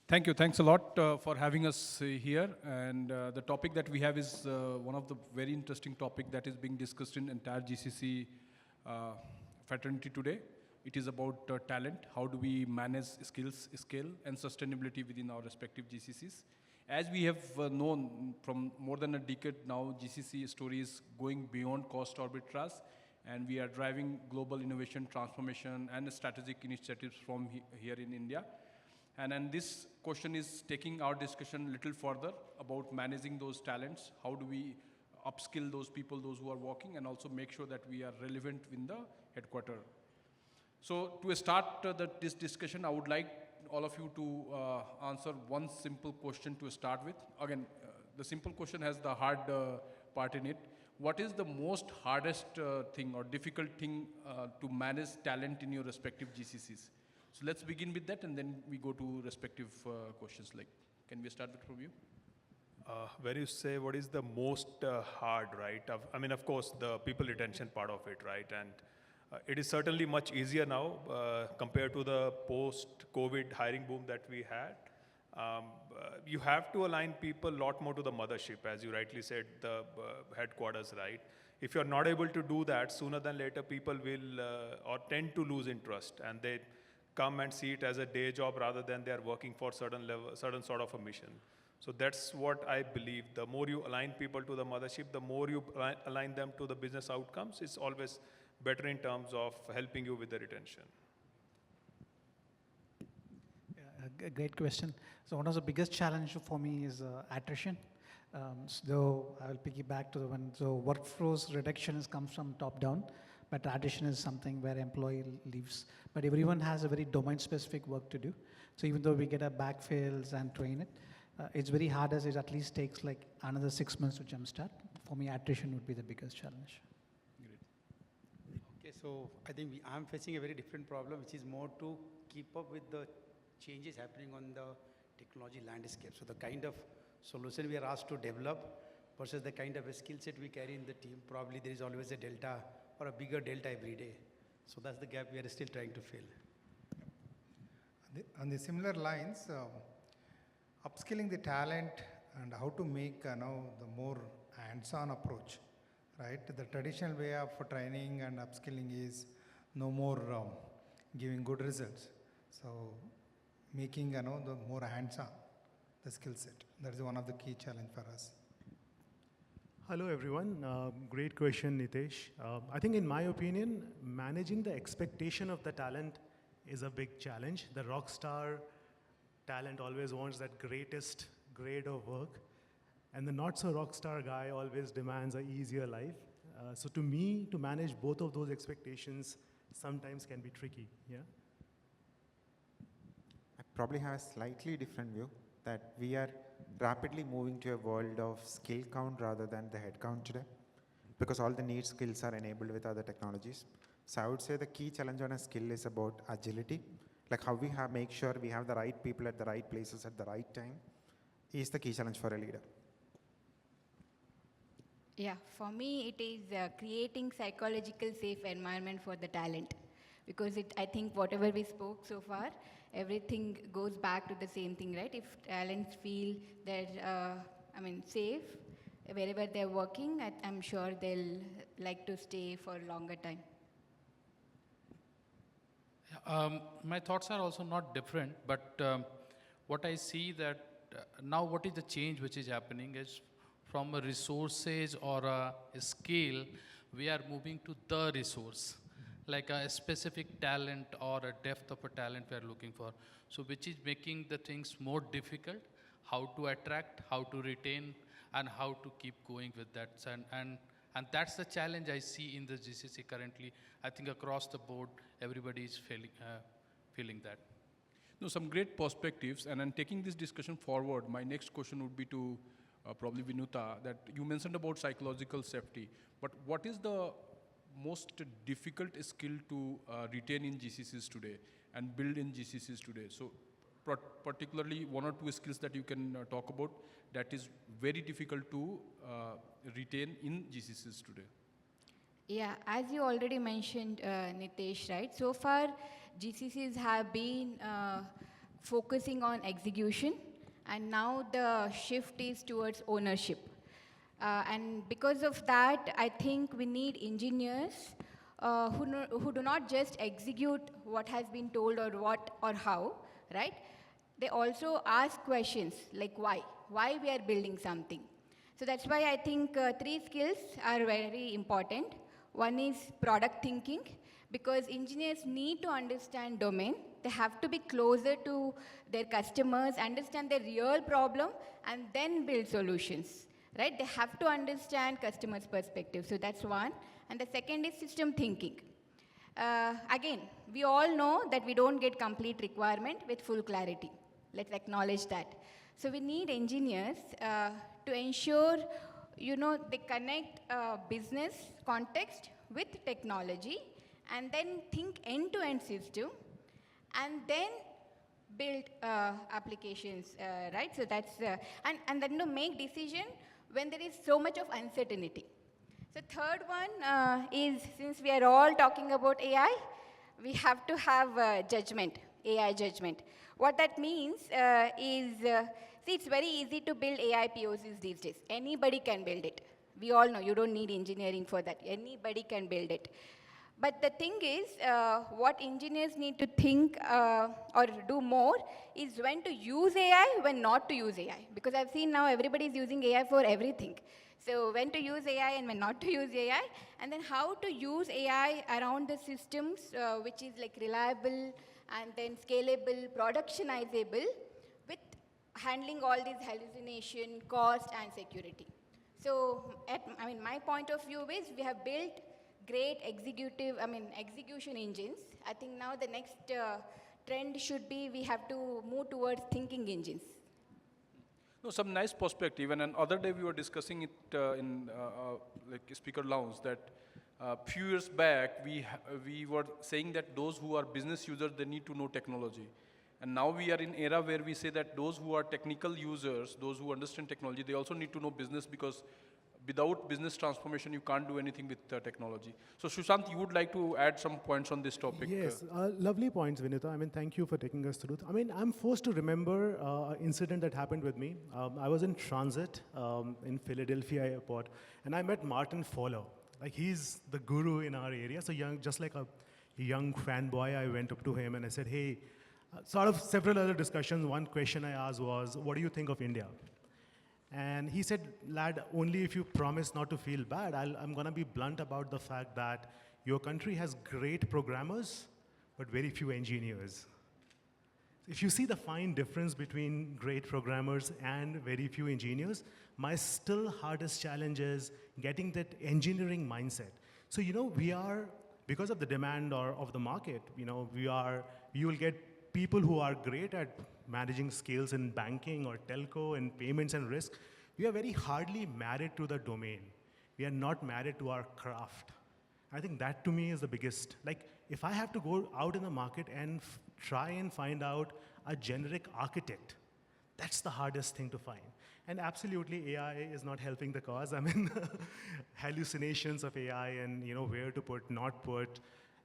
Thank you. Thanks a lot for having us here. And the topic that we have is one of the very interesting topic that is being discussed in entire GCC fraternity today. It is about talent. How do we manage skills, scale, and sustainability within our respective GCCs? As we have known from more than a decade now, GCC story is going beyond cost arbitrage, and we are driving global innovation, transformation, and strategic initiatives from here in India. And this question is taking our discussion a little further about managing those talents. How do we upskill those people, those who are working, and also make sure that we are relevant in the headquarter. So to start this discussion, I would like all of you to answer one simple question to start with. Again, the simple question has the hard part in it. What is the most hardest thing or difficult thing to manage talent in your respective GCCs? So let's begin with that, and then we go to respective questions. Like, can we start with from you? Where you say what is the most hard, right? I mean, of course, the people retention part of it, right? And it is certainly much easier now compared to the post-COVID hiring boom that we had. You have to align people a lot more to the mothership, as you rightly said, the headquarters, right? If you're not able to do that, sooner than later, people will or tend to lose interest, and they come and see it as a day job rather than they're working for certain sort of a mission. So that's what I believe. The more you align people to the mothership, the more you align them to the business outcomes, it's always better in terms of helping you with the retention. Yeah, a great question. So one of the biggest challenge for me is attrition. So I will piggyback to the one. So workforce reduction comes from top down, but attrition is something where employee leaves. But everyone has a very domain-specific work to do. So even though we get a backfills and train it, it's very hard as it at least takes like another 6 months to jumpstart. For me, attrition would be the biggest challenge. Great. Okay, so I think I'm facing a very different problem, which is more to keep up with the changes happening on the technology landscape. So the kind of solution we are asked to develop versus the kind of a skill set we carry in the team, probably there is always a delta or a bigger delta every day. So that's the gap we are still trying to fill. On the similar lines, upskilling the talent and how to make the more hands-on approach, right? The traditional way of training and upskilling is no more giving good results. So making the more hands-on, the skill set. That is one of the key challenge for us. Hello everyone, great question Nitesh. I think in my opinion, managing the expectation of the talent is a big challenge. The rock star talent always wants that greatest grade of work, and the not so rock star guy always demands an easier life. So to me, to manage both of those expectations sometimes can be tricky, yeah? I probably have a slightly different view that we are rapidly moving to a world of skill count rather than the head count today, because all the need skills are enabled with other technologies. So I would say the key challenge on a skill is about agility, like how we make sure we have the right people at the right places at the right time is the key challenge for a leader. Yeah, for me it is creating psychological safe environment for the talent, because I think whatever we spoke so far, everything goes back to the same thing, right? If talents feel they're, safe wherever they're working, I'm sure they'll like to stay for a longer time. My thoughts are also not different, but what I see that now what is the change which is happening is from a resources or a skill, we are moving to the resource, like a specific talent or a depth of a talent we are looking for. So which is making the things more difficult, how to attract, how to retain, and how to keep going with that. And that's the challenge I see in the GCC currently. I think across the board, everybody is feeling that. No, some great perspectives. And then taking this discussion forward, my next question would be to probably Vinuta, that you mentioned about psychological safety. But what is the most difficult skill to retain in GCCs today and build in GCCs today? So particularly one or two skills that you can talk about that is very difficult to retain in GCCs today. Yeah, as you already mentioned, Nitesh, right? So far, GCCs have been focusing on execution, and now the shift is towards ownership. And because of that, I think we need engineers who do not just execute what has been told or what or how, right? They also ask questions like why we are building something. So that's why I think 3 skills are very important. One is product thinking, because engineers need to understand domain. They have to be closer to their customers, understand their real problem, and then build solutions, right? They have to understand customers' perspective. So that's one. And the second is system thinking. Again, we all know that we don't get complete requirement with full clarity. Let's acknowledge that. So we need engineers to ensure, they connect business context with technology, and then think end-to-end system, and then build applications, right? So that's, and then to make decision when there is so much of uncertainty. The third one is, since we are all talking about AI, we have to have judgment, AI judgment. What that means is, see, it's very easy to build AI POCs these days. Anybody can build it. We all know you don't need engineering for that. Anybody can build it. But the thing is, what engineers need to think or do more is when to use AI, when not to use AI. Because I've seen now everybody is using AI for everything. So when to use AI and when not to use AI, and then how to use AI around the systems, which is like reliable and then scalable, productionizable, with handling all these hallucination, cost, and security. So, my point of view is we have built great execution engines. I think now the next trend should be we have to move towards thinking engines. No, some nice perspective. And another day we were discussing it in like speaker lounge that few years back we were saying that those who are business users, they need to know technology. And now we are in era where we say that those who are technical users, those who understand technology, they also need to know business, because without business transformation, you can't do anything with technology. So Sushant, you would like to add some points on this topic? Yes, lovely points, Vinuta. Thank you for taking us through. I'm forced to remember an incident that happened with me. I was in transit in Philadelphia airport, and I met Martin Fowler. Like, he's the guru in our area. So just like a young fanboy, I went up to him and I said, hey, sort of several other discussions. One question I asked was, what do you think of India? And he said, lad, only if you promise not to feel bad, I'm going to be blunt about the fact that your country has great programmers, but very few engineers. If you see the fine difference between great programmers and very few engineers, my still hardest challenge is getting that engineering mindset. So, we are, because of the demand of the market, you will get people who are great at managing scales in banking or telco and payments and risk. We are very hardly married to the domain. We are not married to our craft. I think that to me is the biggest. Like, if I have to go out in the market and try and find out a generic architect, that's the hardest thing to find. And absolutely, AI is not helping the cause. Hallucinations of AI and where to put, not put.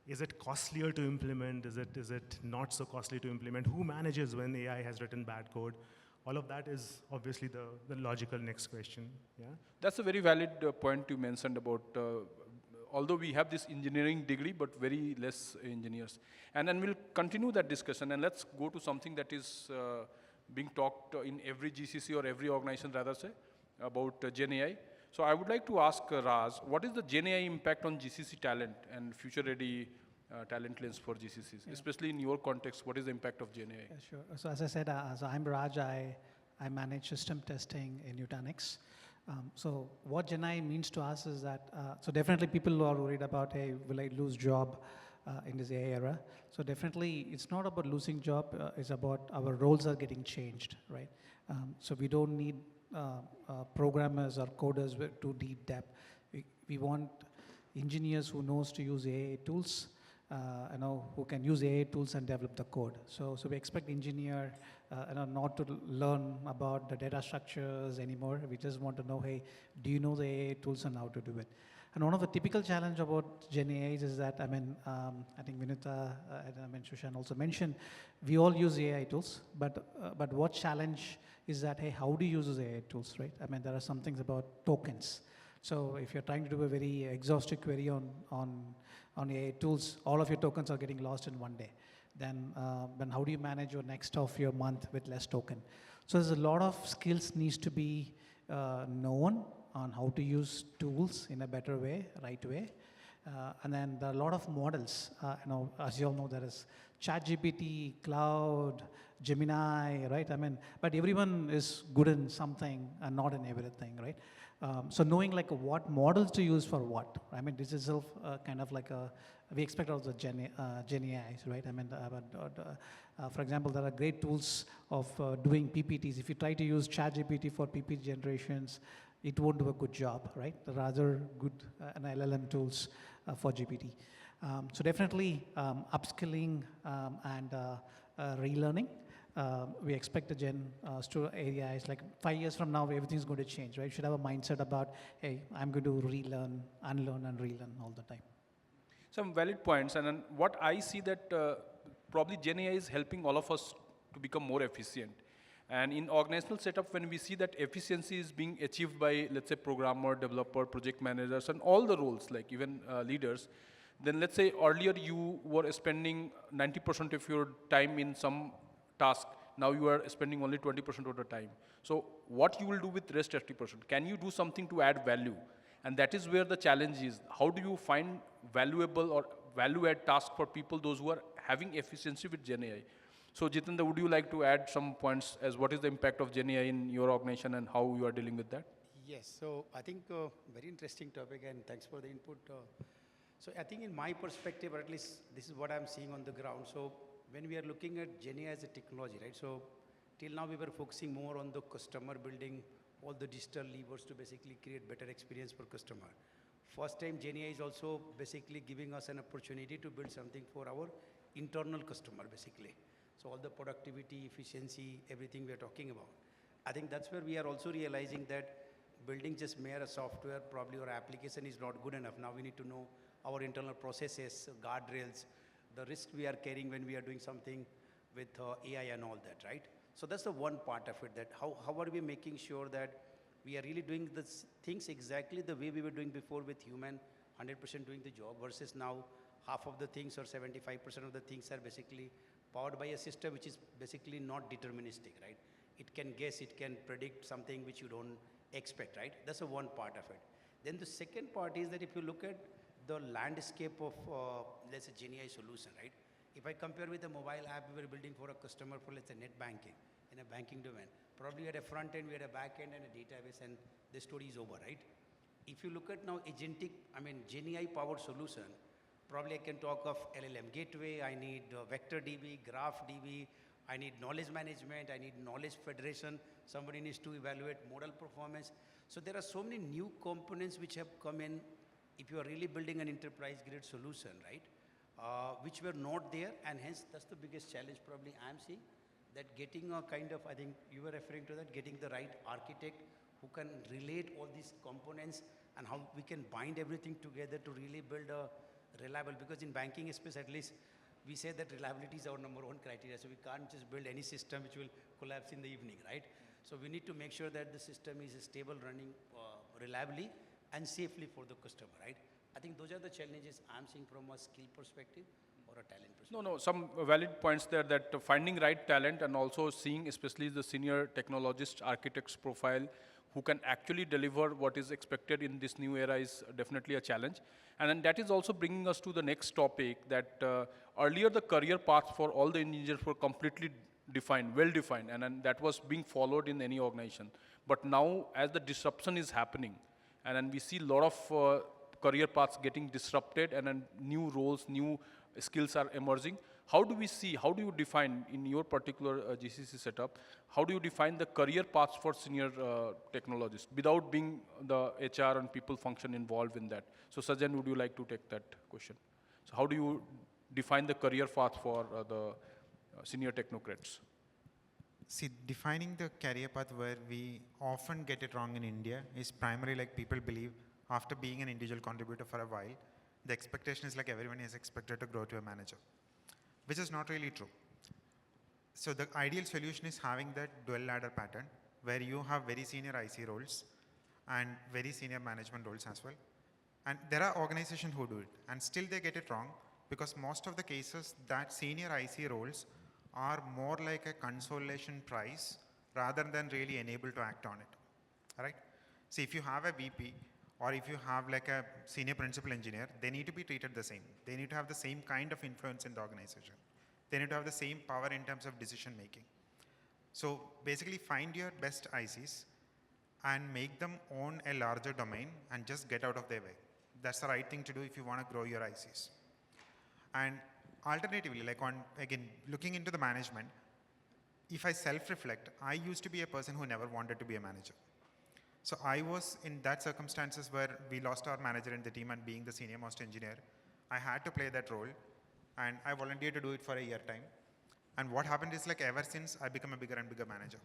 Is it costlier to implement? Is it not so costly to implement? Who manages when AI has written bad code? All of that is obviously the logical next question. Yeah. That's a very valid point you mentioned about, although we have this engineering degree, but very less engineers. And then we'll continue that discussion, and let's go to something that is being talked in every GCC or every organization, rather say, about GenAI. So I would like to ask Raj, what is the GenAI impact on GCC talent and future-ready talent lens for GCCs, especially in your context? What is the impact of GenAI? Yeah, sure. So as I said, so I'm Raj. I manage system testing in Nutanix. So what GenAI means to us is that, so definitely people are worried about, hey, will I lose job in this AI era? So definitely it's not about losing job, it's about our roles are getting changed, right? So we don't need programmers or coders to deep depth. We want engineers who knows to use AI tools, who can use AI tools and develop the code. So we expect engineer, not to learn about the data structures anymore. We just want to know, hey, do you know the AI tools and how to do it? And one of the typical challenge about GenAIs is that, I think Vinuta and Sushant also mentioned, we all use AI tools, but what challenge is that, hey, how do you use those AI tools, right? I mean, there are some things about tokens. So if you're trying to do a very exhaustive query on AI tools, all of your tokens are getting lost in one day. Then how do you manage your next of your month with less token? So there's a lot of skills needs to be known on how to use tools in a better way, right way. And then there are a lot of models. As you all know, there is ChatGPT, Cloud, Gemini, right? But everyone is good in something and not in everything, right? So knowing like what models to use for what. This is kind of like we expect out of the GenAIs, right? For example, there are great tools of doing PPTs. If you try to use ChatGPT for PPT generations, it won't do a good job, right? Rather good an LLM tools for GPT. So definitely upskilling and relearning. We expect the areas like 5 years from now, everything's going to change, right? You should have a mindset about, hey, I'm going to relearn, unlearn, and relearn all the time. Some valid points, and then what I see that probably GenAI is helping all of us to become more efficient. And in organizational setup, when we see that efficiency is being achieved by, let's say, programmer, developer, project managers, and all the roles, like even leaders, then let's say earlier you were spending 90% of your time in some task. Now you are spending only 20% of the time. So what you will do with rest 80%? Can you do something to add value? And that is where the challenge is. How do you find valuable or value-add task for people, those who are having efficiency with GenAI? So Jeetendra, would you like to add some points as what is the impact of GenAI in your organization and how you are dealing with that? Yes, so I think very interesting topic and thanks for the input. So I think in my perspective, or at least this is what I'm seeing on the ground. So when we are looking at GenAI as a technology, right? So till now we were focusing more on the customer, building all the digital levers to basically create better experience for customer. First time GenAI is also basically giving us an opportunity to build something for our internal customer basically. So all the productivity, efficiency, everything we are talking about. I think that's where we are also realizing that building just mere a software probably or application is not good enough. Now we need to know our internal processes, guardrails, the risk we are carrying when we are doing something with AI and all that, right? So that's the one part of it, that how are we making sure that we are really doing the things exactly the way we were doing before with human, 100% doing the job versus now half of the things or 75% of the things are basically powered by a system which is basically not deterministic, right? It can guess, it can predict something which you don't expect, right? That's the one part of it. Then the second part is that if you look at the landscape of, let's say, GenAI solution, right? If I compare with the mobile app we were building for a customer for, let's say, net banking, in a banking domain, probably we had a front end, we had a back end and a database and the story is over, right? If you look at now agentic, GenAI powered solution, probably I can talk of LLM gateway, I need vector DB, graph DB, I need knowledge management, I need knowledge federation, somebody needs to evaluate model performance. So there are so many new components which have come in if you are really building an enterprise grade solution, right? Which were not there, and hence that's the biggest challenge probably I'm seeing, that getting a kind of, I think you were referring to that, getting the right architect who can relate all these components and how we can bind everything together to really build a reliable, because in banking space at least, we say that reliability is our number one criteria, so we can't just build any system which will collapse in the evening, right? So we need to make sure that the system is stable, running reliably and safely for the customer, right? I think those are the challenges I'm seeing from a skill perspective or a talent perspective. No, some valid points there, that finding right talent and also seeing especially the senior technologist architect's profile who can actually deliver what is expected in this new era is definitely a challenge. And then that is also bringing us to the next topic, that earlier the career paths for all the engineers were completely defined, well defined, and then that was being followed in any organization. But now as the disruption is happening, and then we see a lot of career paths getting disrupted, and then new roles, new skills are emerging. How do you define in your particular GCC setup, how do you define the career paths for senior technologists without being the HR and people function involved in that? So Sajain, would you like to take that question? So how do you define the career path for the senior technocrats? See, defining the career path where we often get it wrong in India is primarily like people believe after being an individual contributor for a while, the expectation is like everyone is expected to grow to a manager, which is not really true. So the ideal solution is having that dual ladder pattern where you have very senior IC roles and very senior management roles as well. And there are organizations who do it and still they get it wrong because most of the cases that senior IC roles are more like a consolation prize rather than really enabled to act on it, all right? See, if you have a VP or if you have like a senior principal engineer, they need to be treated the same. They need to have the same kind of influence in the organization. They need to have the same power in terms of decision making. So basically find your best ICs and make them own a larger domain and just get out of their way. That's the right thing to do if you want to grow your ICs. And alternatively, like again, looking into the management, if I self-reflect, I used to be a person who never wanted to be a manager. So I was in that circumstances where we lost our manager in the team and being the senior most engineer, I had to play that role and I volunteered to do it for a year time. And what happened is like ever since I become a bigger and bigger manager.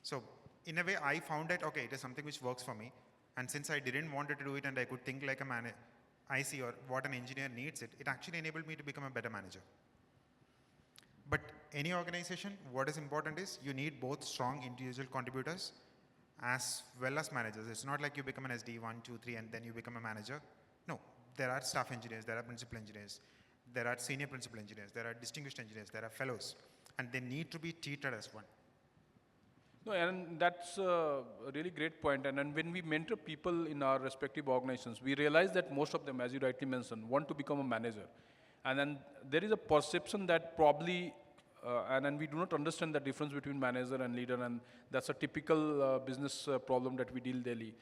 So in a way I found that, okay, it is something which works for me. And since I didn't want to do it and I could think like a IC or what an engineer needs it, it actually enabled me to become a better manager. But any organization, what is important is you need both strong individual contributors as well as managers. It's not like you become an SD 1, 2, 3 and then you become a manager. No, there are staff engineers, there are principal engineers, there are senior principal engineers, there are distinguished engineers, there are fellows, and they need to be treated as one. No, and that's a really great point. And then when we mentor people in our respective organizations, we realize that most of them, as you rightly mentioned, want to become a manager. And then there is a perception that probably, and then we do not understand the difference between manager and leader, and that's a typical business problem that we deal daily.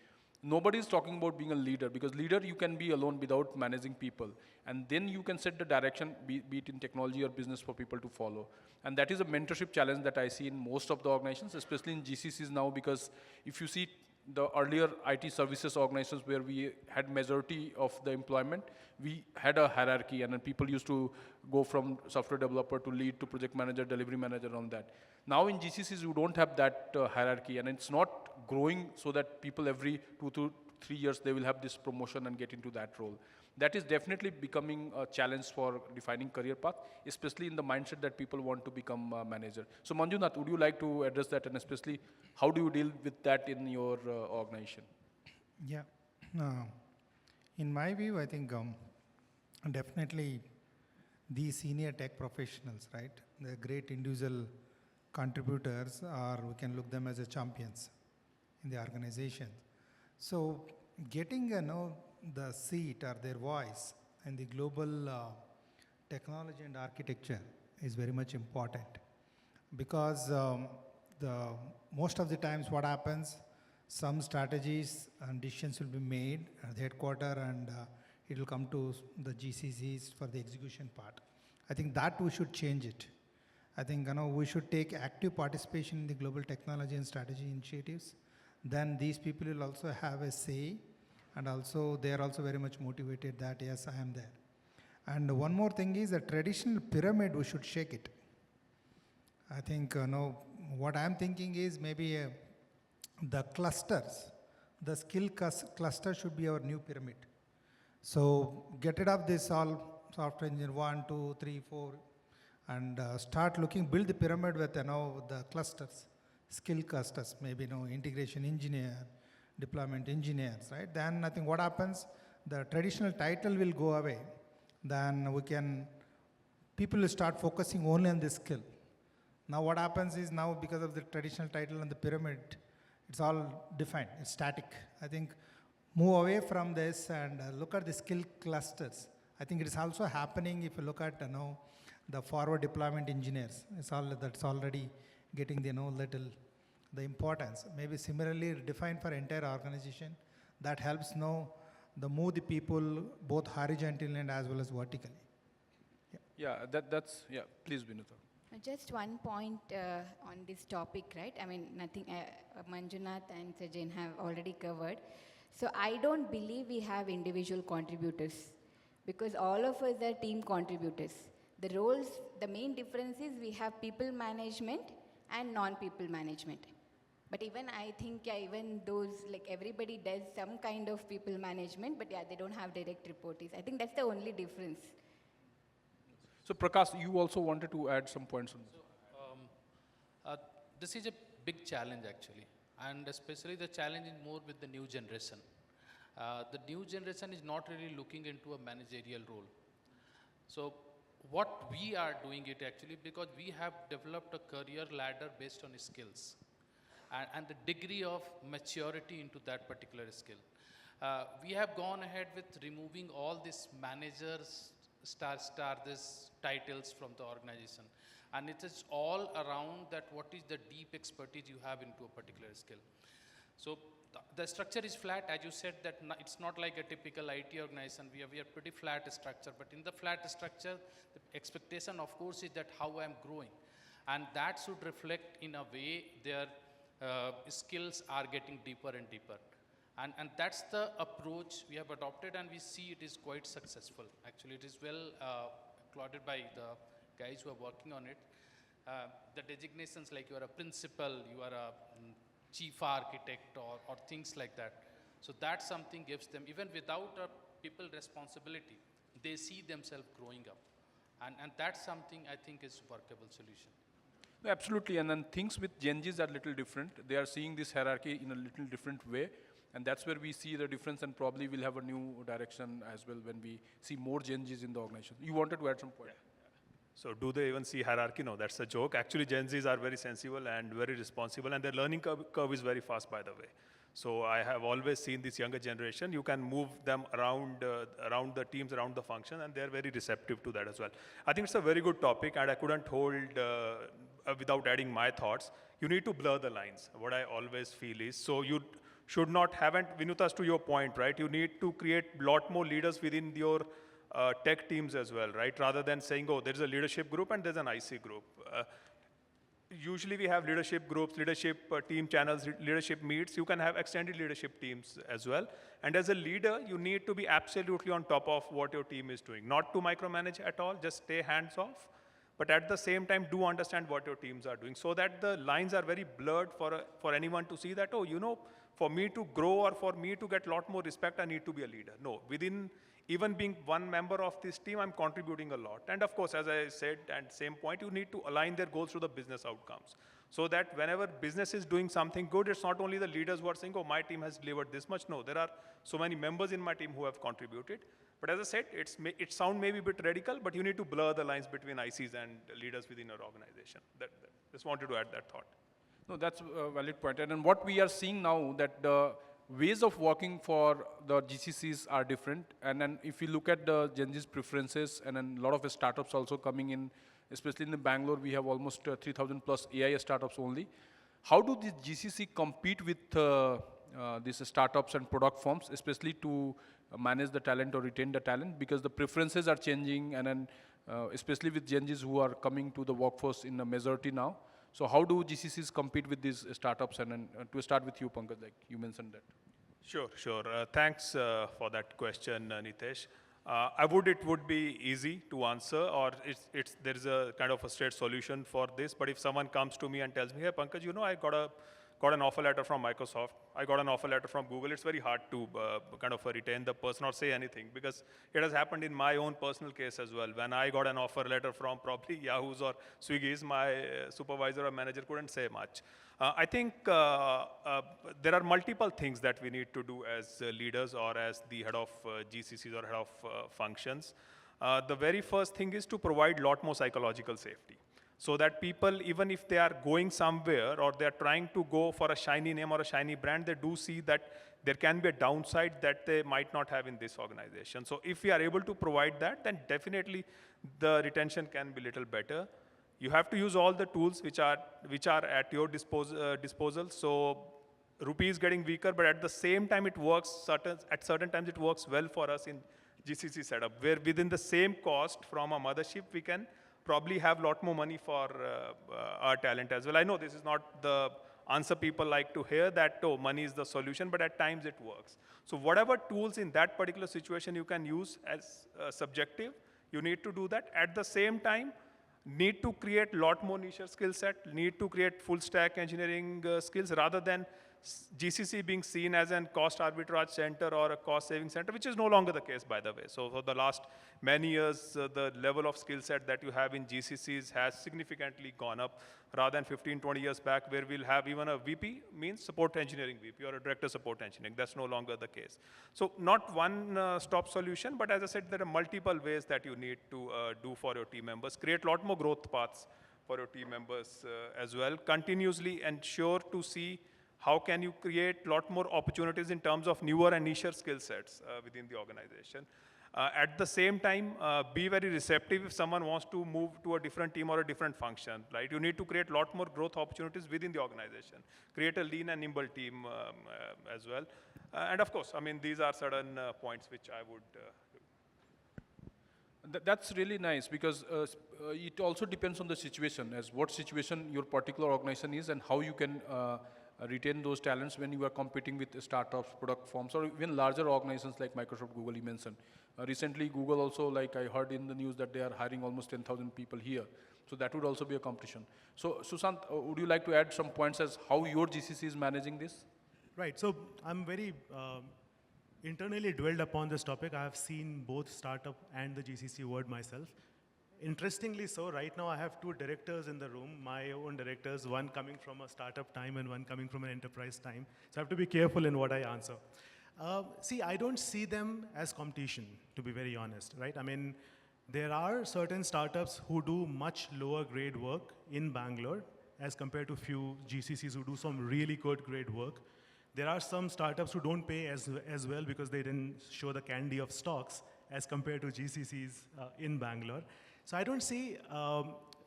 Nobody is talking about being a leader, because leader you can be alone without managing people. And then you can set the direction, be it in technology or business, for people to follow. And that is a mentorship challenge that I see in most of the organizations, especially in GCCs now, because if you see the earlier IT services organizations where we had majority of the employment, we had a hierarchy, and then people used to go from software developer to lead to project manager, delivery manager, on that. Now in GCCs, you don't have that hierarchy, and it's not growing so that people every 2 to 3 years, they will have this promotion and get into that role. That is definitely becoming a challenge for defining career path, especially in the mindset that people want to become a manager. So Manjunatha, would you like to address that, and especially how do you deal with that in your organization? Yeah. In my view, I think definitely these senior tech professionals, right? They're great individual contributors, or we can look them as a champions in the organization. So getting the seat or their voice in the global technology and architecture is very much important, because most of the times what happens, some strategies and decisions will be made at the headquarters, and it will come to the GCCs for the execution part. I think that we should change it. I think we should take active participation in the global technology and strategy initiatives. Then these people will also have a say, and also they are also very much motivated that yes, I am there. And one more thing is, a traditional pyramid, we should shake it. I think what I'm thinking is maybe the clusters, the skill cluster should be our new pyramid. So get rid of this all software engineer 1, 2, 3, 4, and start looking, build the pyramid with the clusters, skill clusters, maybe integration engineer, deployment engineers, right? Then I think what happens, the traditional title will go away. Then people will start focusing only on this skill. Now what happens is, now because of the traditional title and the pyramid, it's all defined, it's static. I think move away from this and look at the skill clusters. I think it is also happening if you look at the forward deployment engineers. That's already getting the importance. Maybe similarly defined for entire organization. That helps move the people both horizontally and as well as vertically. Yeah, please, Vinuta. Just one point on this topic, right? I mean, nothing Manjunath and Sajain have already covered. So I don't believe we have individual contributors, because all of us are team contributors. The roles, the main difference is we have people management and non-people management. But even I think, yeah, even those, like everybody does some kind of people management, but yeah, they don't have direct reportees. I think that's the only difference. So Prakash, you also wanted to add some points on this. Uh, this is a big challenge actually, and especially the challenge is more with the new generation. The new generation is not really looking into a managerial role. So what we are doing it actually, because we have developed a career ladder based on skills and the degree of maturity into that particular skill. We have gone ahead with removing all these managers, this titles from the organization. And it is all around that what is the deep expertise you have into a particular skill. So the structure is flat, as you said, that it's not like a typical IT organization. We are pretty flat structure, but in the flat structure, the expectation, of course, is that how I'm growing. And that should reflect in a way their skills are getting deeper and deeper. And that's the approach we have adopted, and we see it is quite successful. Actually, it is well applauded by the guys who are working on it. The designations like you are a principal, you are a chief architect or things like that. So that something gives them, even without a people responsibility, they see themselves growing up. And that's something I think is workable solution. No, absolutely, and then things with Gen Zs are a little different. They are seeing this hierarchy in a little different way, and that's where we see the difference, and probably we'll have a new direction as well when we see more Gen Zs in the organization. You wanted to add some point? So do they even see hierarchy? No, that's a joke. Actually, Gen Zs are very sensible and very responsible, and their learning curve is very fast, by the way. So I have always seen this younger generation. You can move them around the teams, around the function, and they're very receptive to that as well. I think it's a very good topic, and I couldn't hold without adding my thoughts. You need to blur the lines. What I always feel is, so you should not, Vinuta, to your point, right? You need to create a lot more leaders within your tech teams as well, right? Rather than saying, oh, there's a leadership group and there's an IC group. Usually we have leadership groups, leadership team channels, leadership meets. You can have extended leadership teams as well. And as a leader, you need to be absolutely on top of what your team is doing. Not to micromanage at all, just stay hands off. But at the same time, do understand what your teams are doing so that the lines are very blurred for anyone to see that, oh, you know, for me to grow or for me to get a lot more respect, I need to be a leader. No, within even being one member of this team, I'm contributing a lot. And of course, as I said, at same point, you need to align their goals to the business outcomes. So that whenever business is doing something good, it's not only the leaders who are saying, oh, my team has delivered this much. No, there are so many members in my team who have contributed. But as I said, it sounds maybe a bit radical, but you need to blur the lines between ICs and leaders within your organization. Just wanted to add that thought. No, that's a valid point. And then what we are seeing now, that the ways of working for the GCCs are different. And then if you look at the Gen Z's preferences, and then a lot of the startups also coming in, especially in Bangalore, we have almost 3,000 plus AI startups only. How do these GCC compete with these startups and product firms, especially to manage the talent or retain the talent? Because the preferences are changing, and then especially with Gen Zs who are coming to the workforce in a majority now. So how do GCCs compete with these startups? And then to start with you, Pankaj, like you mentioned that. Sure. Thanks for that question, Nitesh. It would be easy to answer, or there is a kind of a straight solution for this. But if someone comes to me and tells me, hey, Pankaj, you know, I got an offer letter from Microsoft, I got an offer letter from Google, it's very hard to kind of retain the person or say anything, because it has happened in my own personal case as well. When I got an offer letter from probably Yahoo's or Swiggy's, my supervisor or manager couldn't say much. I think there are multiple things that we need to do as leaders or as the head of GCCs or head of functions. The very first thing is to provide a lot more psychological safety. So that people, even if they are going somewhere or they're trying to go for a shiny name or a shiny brand, they do see that there can be a downside that they might not have in this organization. So if we are able to provide that, then definitely the retention can be a little better. You have to use all the tools which are at your disposal. So rupee is getting weaker, but at the same time it works, at certain times it works well for us in GCC setup, where within the same cost from a mothership, we can probably have a lot more money for our talent as well. I know this is not the answer people like to hear, that, oh, money is the solution, but at times it works. So whatever tools in that particular situation you can use as subjective, you need to do that. At the same time, need to create a lot more niche skill set, need to create full stack engineering skills rather than GCC being seen as a cost arbitrage center or a cost saving center, which is no longer the case, by the way. So for the last many years, the level of skill set that you have in GCCs has significantly gone up rather than 15, 20 years back, where we'll have even a VP means support engineering VP or a director support engineering. That's no longer the case. So not one stop solution, but as I said, there are multiple ways that you need to do for your team members. Create a lot more growth paths for your team members as well. Continuously ensure to see how can you create a lot more opportunities in terms of newer and niche skill sets within the organization. At the same time, be very receptive if someone wants to move to a different team or a different function, right? You need to create a lot more growth opportunities within the organization. Create a lean and nimble team as well. And of course, I mean, these are certain points which I would That's really nice because it also depends on the situation, as what situation your particular organization is and how you can retain those talents when you are competing with startups, product firms, or even larger organizations like Microsoft, Google you mentioned. Recently, Google also, like I heard in the news that they are hiring almost 10,000 people here. So that would also be a competition. So Sushant, would you like to add some points as how your GCC is managing this? Right, so I'm very internally dwelled upon this topic. I have seen both startup and the GCC world myself. Interestingly so, right now I have two directors in the room, my own directors, one coming from a startup time and one coming from an enterprise time. So I have to be careful in what I answer. See, I don't see them as competition, to be very honest, right? I mean, there are certain startups who do much lower grade work in Bangalore as compared to few GCCs who do some really good grade work. There are some startups who don't pay as well because they didn't show the candy of stocks as compared to GCCs in Bangalore. So I don't see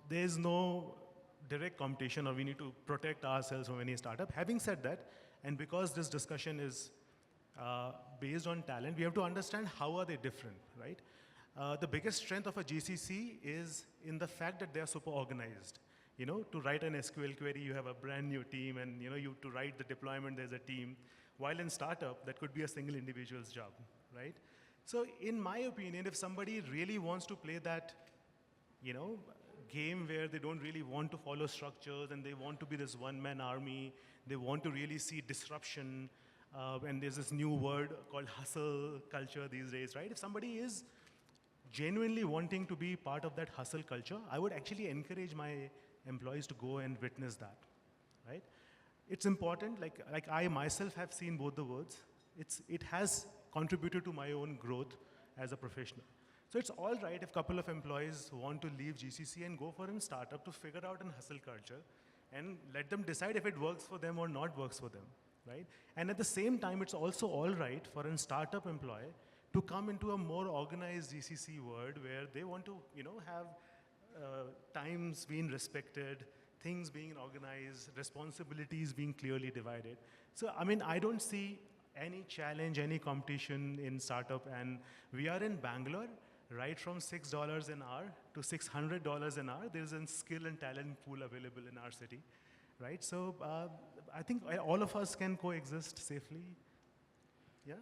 there's no direct competition or we need to protect ourselves from any startup. Having said that, and because this discussion is based on talent, we have to understand how are they different, right? The biggest strength of a GCC is in the fact that they are super organized. You know, to write an SQL query, you have a brand new team, and you know, to write the deployment, there's a team. While in startup, that could be a single individual's job, right? So in my opinion, if somebody really wants to play that, you know, game where they don't really want to follow structures and they want to be this one-man army, they want to really see disruption, and there's this new word called hustle culture these days, right? If somebody is genuinely wanting to be part of that hustle culture, I would actually encourage my employees to go and witness that, right? It's important, like I myself have seen both the words. It has contributed to my own growth as a professional. So it's all right if a couple of employees want to leave GCC and go for a startup to figure out an hustle culture and let them decide if it works for them or not works for them, right? And at the same time, it's also all right for a startup employee to come into a more organized GCC world where they want to, you know, have times being respected, things being organized, responsibilities being clearly divided. So, I mean, I don't see any challenge, any competition in startup, and we are in Bangalore, right from $6 an hour to $600 an hour. There's a skill and talent pool available in our city, right? So, I think all of us can coexist safely. Yeah?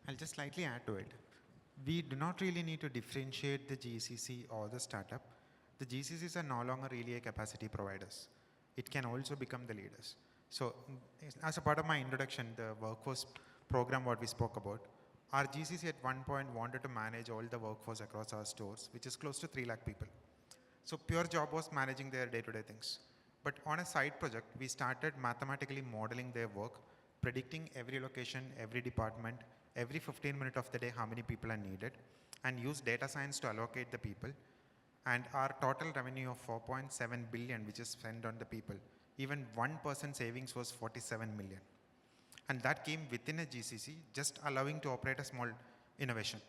I'll just slightly add to it. We do not really need to differentiate the GCC or the startup. The GCCs are no longer really a capacity providers. It can also become the leaders. So as a part of my introduction, the workforce program what we spoke about, our GCC at one point wanted to manage all the workforce across our stores, which is close to 3 lakh people. So pure job was managing their day-to-day things. But on a side project, we started mathematically modeling their work, predicting every location, every department, every 15 minutes of the day how many people are needed, and use data science to allocate the people. And our total revenue of 4.7 billion, which is spent on the people, even 1% savings was 47 million. And that came within a GCC, just allowing to operate a small innovation.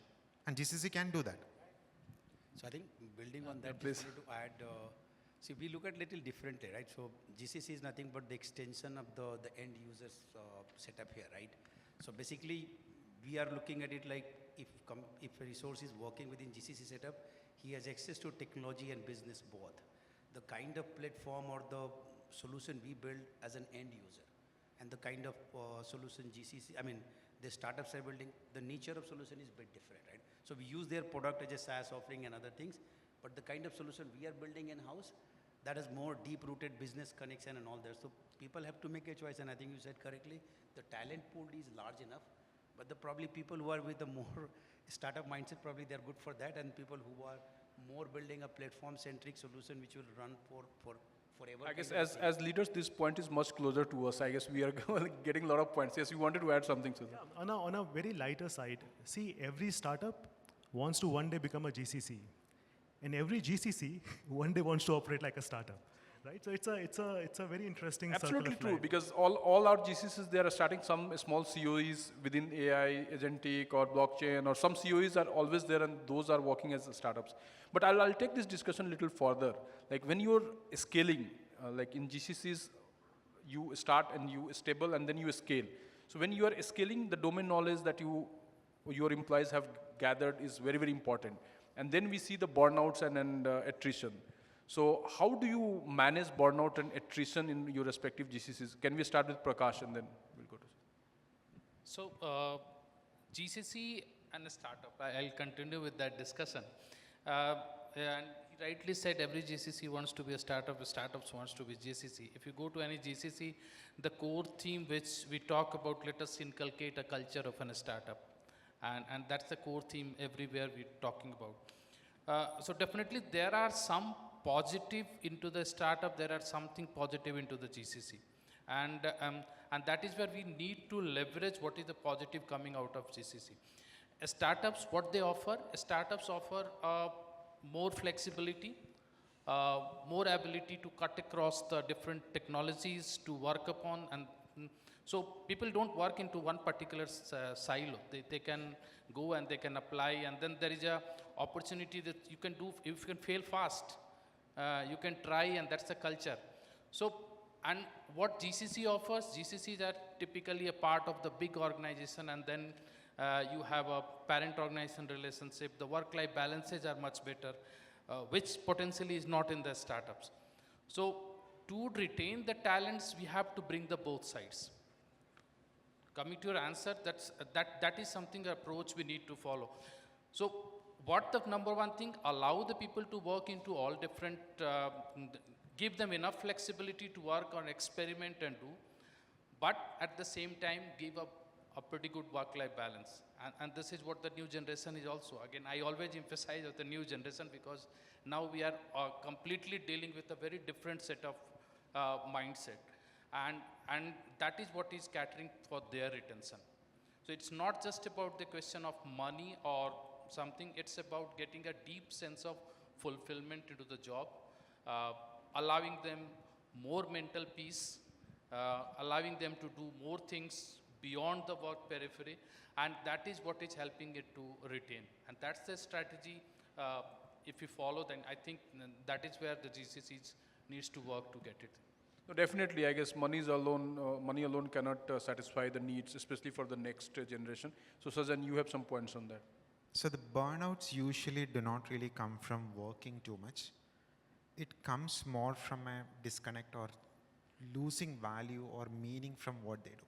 And GCC can do that. So I think building on that, just wanted to add, see, we look at little differently, right? So GCC is nothing but the extension of the end users setup here, right? So basically, we are looking at it like if a resource is working within GCC setup, he has access to technology and business both. The kind of platform or the solution we build as an end user and the kind of solution GCC, I mean, the startups are building, the nature of solution is a bit different, right? So we use their product as a SaaS offering and other things, But the kind of solution we are building in-house, that has more deep-rooted business connection and all that. So people have to make a choice, and I think you said correctly, the talent pool is large enough, but the probably people who are with the more startup mindset, probably they're good for that, and people who are more building a platform-centric solution which will run forever. I guess as leaders, this point is much closer to us. I guess we are getting a lot of points. Yes, you wanted to add something, Sushant. Yeah, on a very lighter side, see, every startup wants to one day become a GCC. And every GCC one day wants to operate like a startup. Right? So it's a very interesting circle Absolutely of true, life. because all our GCCs, they are starting some small COEs within AI, agentic or blockchain, or some COEs are always there and those are working as startups. But I'll take this discussion a little further. Like when you're scaling, like in GCCs, you start and you stable and then you scale. So when you are scaling, the domain knowledge that your employees have gathered is very, very important. And then we see the burnouts and attrition. So how do you manage burnout and attrition in your respective GCCs? Can we start with Prakash and then we'll go to... So GCC and a startup, I'll continue with that discussion. And he rightly said every GCC wants to be a startup, startups wants to be GCC. If you go to any GCC, the core theme which we talk about, let us inculcate a culture of a startup. And that's the core theme everywhere we're talking about. So definitely there are some positive into the startup, there are something positive into the GCC. And that is where we need to leverage what is the positive coming out of GCC. Startups, what they offer? Startups offer more flexibility, more ability to cut across the different technologies to work upon, and so people don't work into one particular silo. They can go and they can apply, and then there is a opportunity that you can do. If you can fail fast, you can try, and that's the culture. So, and what GCC offers, GCCs are typically a part of the big organization, and then you have a parent organization relationship. The work-life balances are much better, which potentially is not in the startups. So to retain the talents, we have to bring the both sides. Coming to your answer, that is something, approach we need to follow. So what the number one thing, allow the people to work into all different, give them enough flexibility to work on, experiment and do, but at the same time give a pretty good work-life balance. And this is what the new generation is also. Again, I always emphasize of the new generation because now we are completely dealing with a very different set of mindset. And that is what is catering for their retention. So it's not just about the question of money or something, it's about getting a deep sense of fulfillment into the job, allowing them more mental peace, allowing them to do more things beyond the work periphery, and that is what is helping it to retain. And that's the strategy. If you follow, then I think that is where the GCCs needs to work to get it. No, definitely, I guess money alone cannot satisfy the needs, especially for the next generation. So Sajain, you have some points on that. So the burnouts usually do not really come from working too much. It comes more from a disconnect or losing value or meaning from what they do.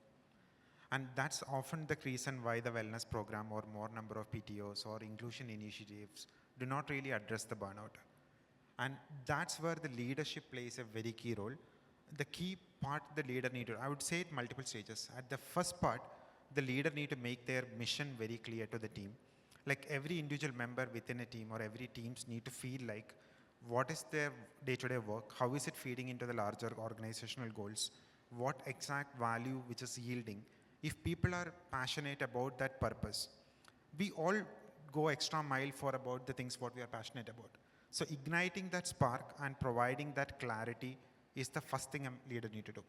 And that's often the reason why the wellness program or more number of PTOs or inclusion initiatives do not really address the burnout. And that's where the leadership plays a very key role. The key part the leader need to, I would say it multiple stages. At the first part, the leader need to make their mission very clear to the team. Like every individual member within a team or every teams need to feel like what is their day-to-day work, how is it feeding into the larger organizational goals, what exact value which is yielding. If people are passionate about that purpose, we all go extra mile for about the things what we are passionate about. So igniting that spark and providing that clarity is the first thing a leader need to do.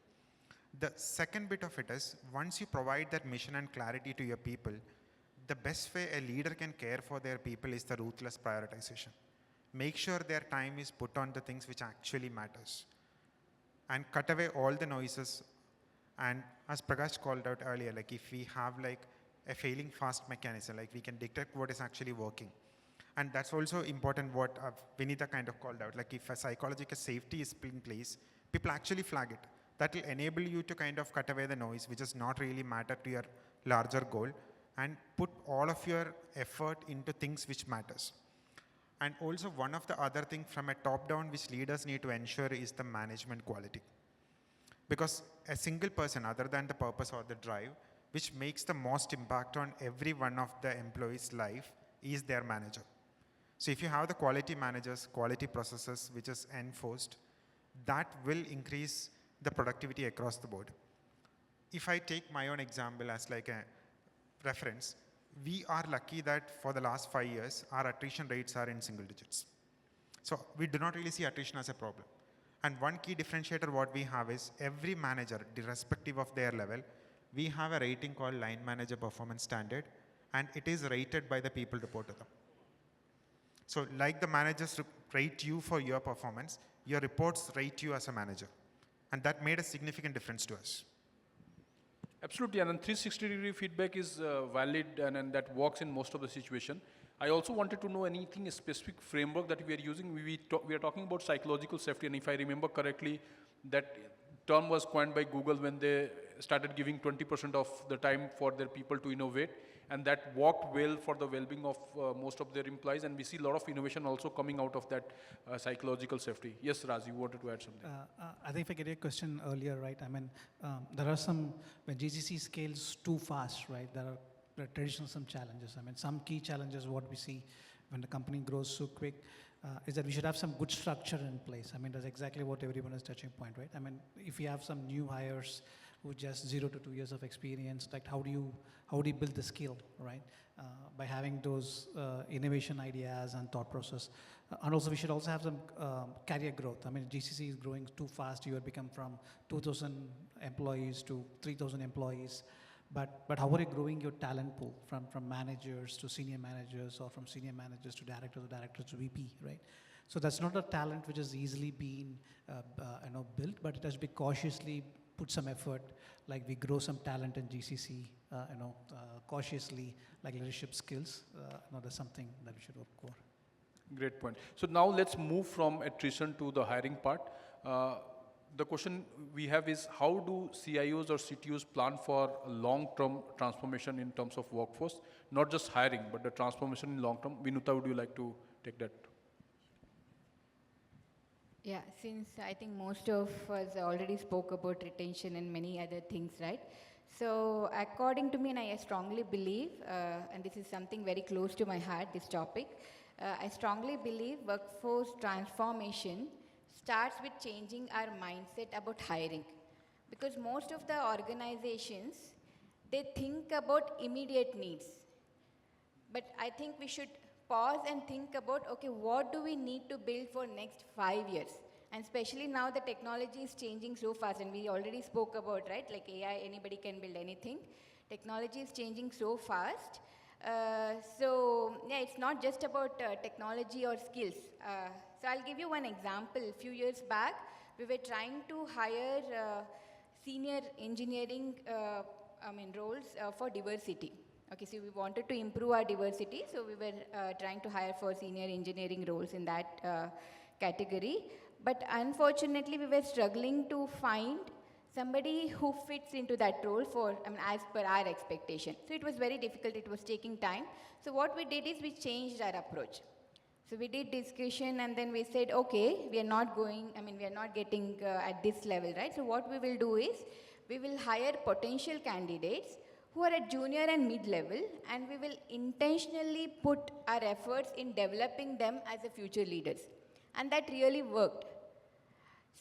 The second bit of it is, once you provide that mission and clarity to your people, the best way a leader can care for their people is the ruthless prioritization. Make sure their time is put on the things which actually matters. And cut away all the noises. And as Prakash called out earlier, like if we have like a failing fast mechanism, like we can detect what is actually working. And that's also important what Vinuta kind of called out, like if a psychological safety is in place, people actually flag it. That will enable you to kind of cut away the noise, which does not really matter to your larger goal, and put all of your effort into things which matters. And also one of the other thing from a top down which leaders need to ensure is the management quality. Because a single person other than the purpose or the drive, which makes the most impact on every one of the employees' life is their manager. So if you have the quality managers, quality processes which is enforced, that will increase the productivity across the board. If I take my own example as like a reference, we are lucky that for the last 5 years, our attrition rates are in single digits. So we do not really see attrition as a problem. And one key differentiator what we have is every manager, irrespective of their level, we have a rating called Line Manager Performance Standard, and it is rated by the people report to them. So like the managers rate you for your performance, your reports rate you as a manager. And that made a significant difference to us. Absolutely, and then 360-degree feedback is valid and that works in most of the situation. I also wanted to know anything, a specific framework that we are using. We are talking about psychological safety, and if I remember correctly, that term was coined by Google when they started giving 20% of the time for their people to innovate, and that worked well for the well-being of most of their employees, and we see a lot of innovation also coming out of that psychological safety. Yes, Raj, you wanted to add something. I think if I get your question earlier, right, I mean, there are some, when GCC scales too fast, right, there are traditional some challenges. I mean, some key challenges what we see when the company grows so quick is that we should have some good structure in place. I mean, that's exactly what everyone is touching point, right? I mean, if you have some new hires who just 0 to 2 years of experience, like how do you build the skill, right? By having those innovation ideas and thought process. And also we should also have some career growth. I mean, GCC is growing too fast. You have become from 2,000 employees to 3,000 employees. But how are you growing your talent pool from managers to senior managers, or from senior managers to directors to VP, right? So that's not a talent which is easily being built, but it has to be cautiously put some effort, like we grow some talent in GCC, cautiously, like leadership skills. That's something that we should work for. Great point. So now let's move from attrition to the hiring part. The question we have is, how do CIOs or CTOs plan for long-term transformation in terms of workforce? Not just hiring, but the transformation in long-term. Vinuta, would you like to take that? Yeah, since I think most of us already spoke about retention and many other things, right? So according to me, and I strongly believe, and this is something very close to my heart, this topic, I strongly believe workforce transformation starts with changing our mindset about hiring. Because most of the organizations, they think about immediate needs. But I think we should pause and think about, okay, what do we need to build for next 5 years? And especially now the technology is changing so fast, and we already spoke about, right, like AI, anybody can build anything. Technology is changing so fast. So yeah, it's not just about technology or skills. So I'll give you one example. A few years back, we were trying to hire senior engineering roles for diversity. Okay, so we wanted to improve our diversity, so we were trying to hire for senior engineering roles in that category. But unfortunately, we were struggling to find somebody who fits into that role as per our expectation. So it was very difficult, it was taking time. So what we did is we changed our approach. So we did discussion, and then we said, okay, we are not getting at this level, right? So what we will do is, we will hire potential candidates who are at junior and mid-level, and we will intentionally put our efforts in developing them as a future leaders. And that really worked.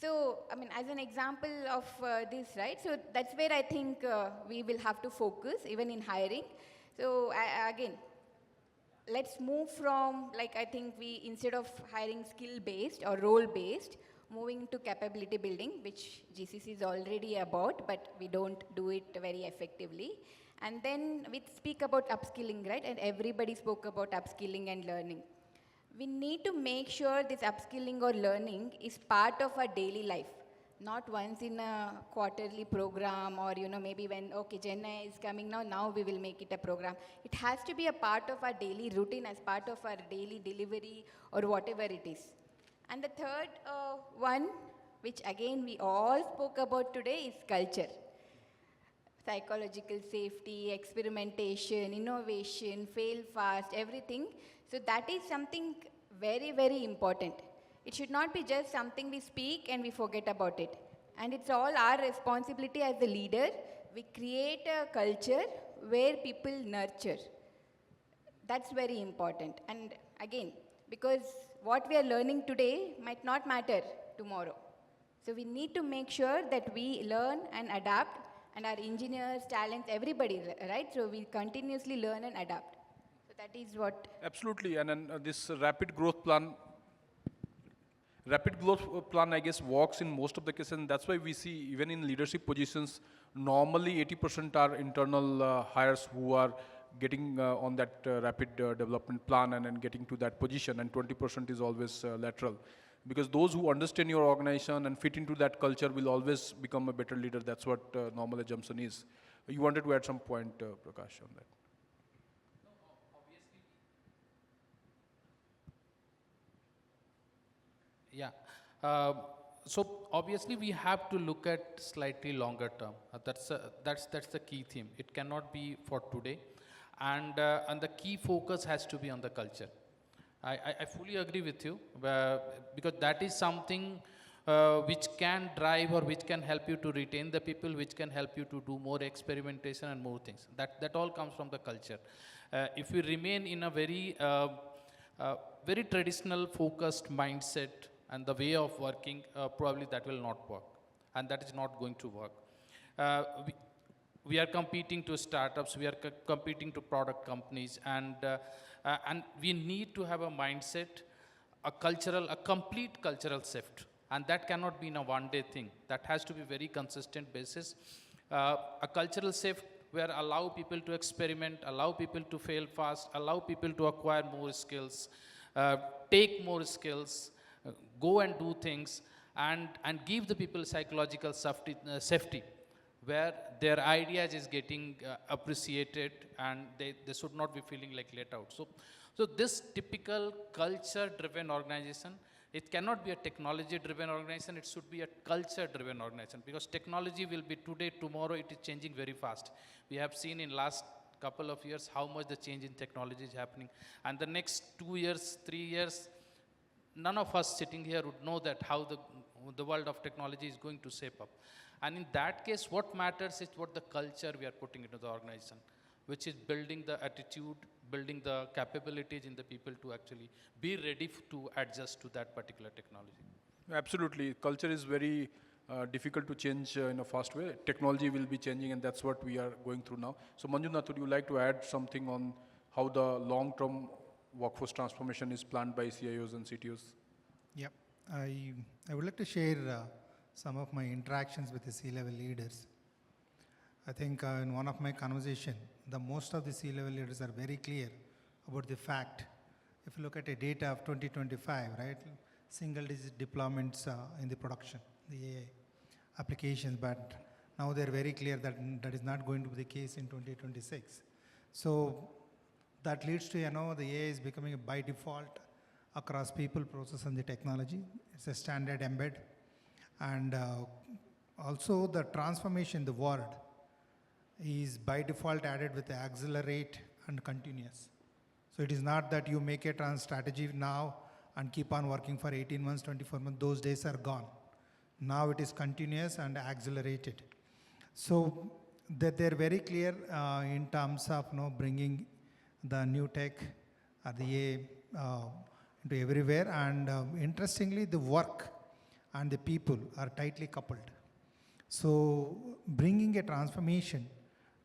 So, as an example of this, right? So that's where I think we will have to focus, even in hiring. So again, let's move from, I think instead of hiring skill-based or role-based, moving to capability building, which GCC is already about, but we don't do it very effectively. And then we speak about upskilling, right? And everybody spoke about upskilling and learning. We need to make sure this upskilling or learning is part of our daily life, not once in a quarterly program, or maybe when, okay, GenAI is coming now we will make it a program. It has to be a part of our daily routine, as part of our daily delivery, or whatever it is. And the third one, which again we all spoke about today, is culture. Psychological safety, experimentation, innovation, fail fast, everything. So that is something very, very important. It should not be just something we speak and we forget about it. And it's all our responsibility as the leader. We create a culture where people nurture. That's very important. And again, because what we are learning today might not matter tomorrow. So we need to make sure that we learn and adapt, and our engineers, talents, everybody, right? So we continuously learn and adapt. So that is what. Absolutely, and then this rapid growth plan, I guess, works in most of the cases, and that's why we see even in leadership positions, normally 80% are internal hires who are getting on that rapid development plan and then getting to that position, and 20% is always lateral. Because those who understand your organization and fit into that culture will always become a better leader. That's what normal assumption is. You wanted to add some point, Prakash, on that. Yeah. So obviously we have to look at slightly longer term. That's the key theme. It cannot be for today, and the key focus has to be on the culture. I fully agree with you, because that is something which can drive or which can help you to retain the people, which can help you to do more experimentation and more things. That all comes from the culture. If we remain in a very very traditional focused mindset and the way of working, probably that will not work, and that is not going to work. We are competing to startups, we are competing to product companies, and we need to have a mindset, a complete cultural shift, and that cannot be in a one-day thing. That has to be very consistent basis. A cultural shift where allow people to experiment, allow people to fail fast, allow people to acquire more skills, take more skills, go and do things, and give the people psychological safety, where their ideas is getting appreciated, and they should not be feeling like let out. So this typical culture-driven organization, it cannot be a technology-driven organization, it should be a culture-driven organization, because technology will be today, tomorrow, it is changing very fast. We have seen in last couple of years how much the change in technology is happening, and the next 2 years, 3 years, none of us sitting here would know that how the world of technology is going to shape up. And in that case, what matters is what the culture we are putting into the organization, which is building the attitude, building the capabilities in the people to actually be ready to adjust to that particular technology. Absolutely. Culture is very difficult to change in a fast way. Technology will be changing, and that's what we are going through now. So Manjunatha, would you like to add something on how the long-term workforce transformation is planned by CIOs and CTOs? Yeah, I would like to share some of my interactions with the C-level leaders. I think in one of my conversation, most of the C-level leaders are very clear about the fact. If you look at the data of 2025, right, single-digit deployments in the production, the AI applications, but now they're very clear that that is not going to be the case in 2026. So that leads to, the AI is becoming a by default across people, process, and the technology. It's a standard embed. And also the transformation, the word, is by default added with the accelerate and continuous. So it is not that you make a strategy now and keep on working for 18 months, 24 months. Those days are gone. Now it is continuous and accelerated. So that they're very clear in terms of bringing the new tech or the AI into everywhere. And interestingly, the work and the people are tightly coupled. So bringing a transformation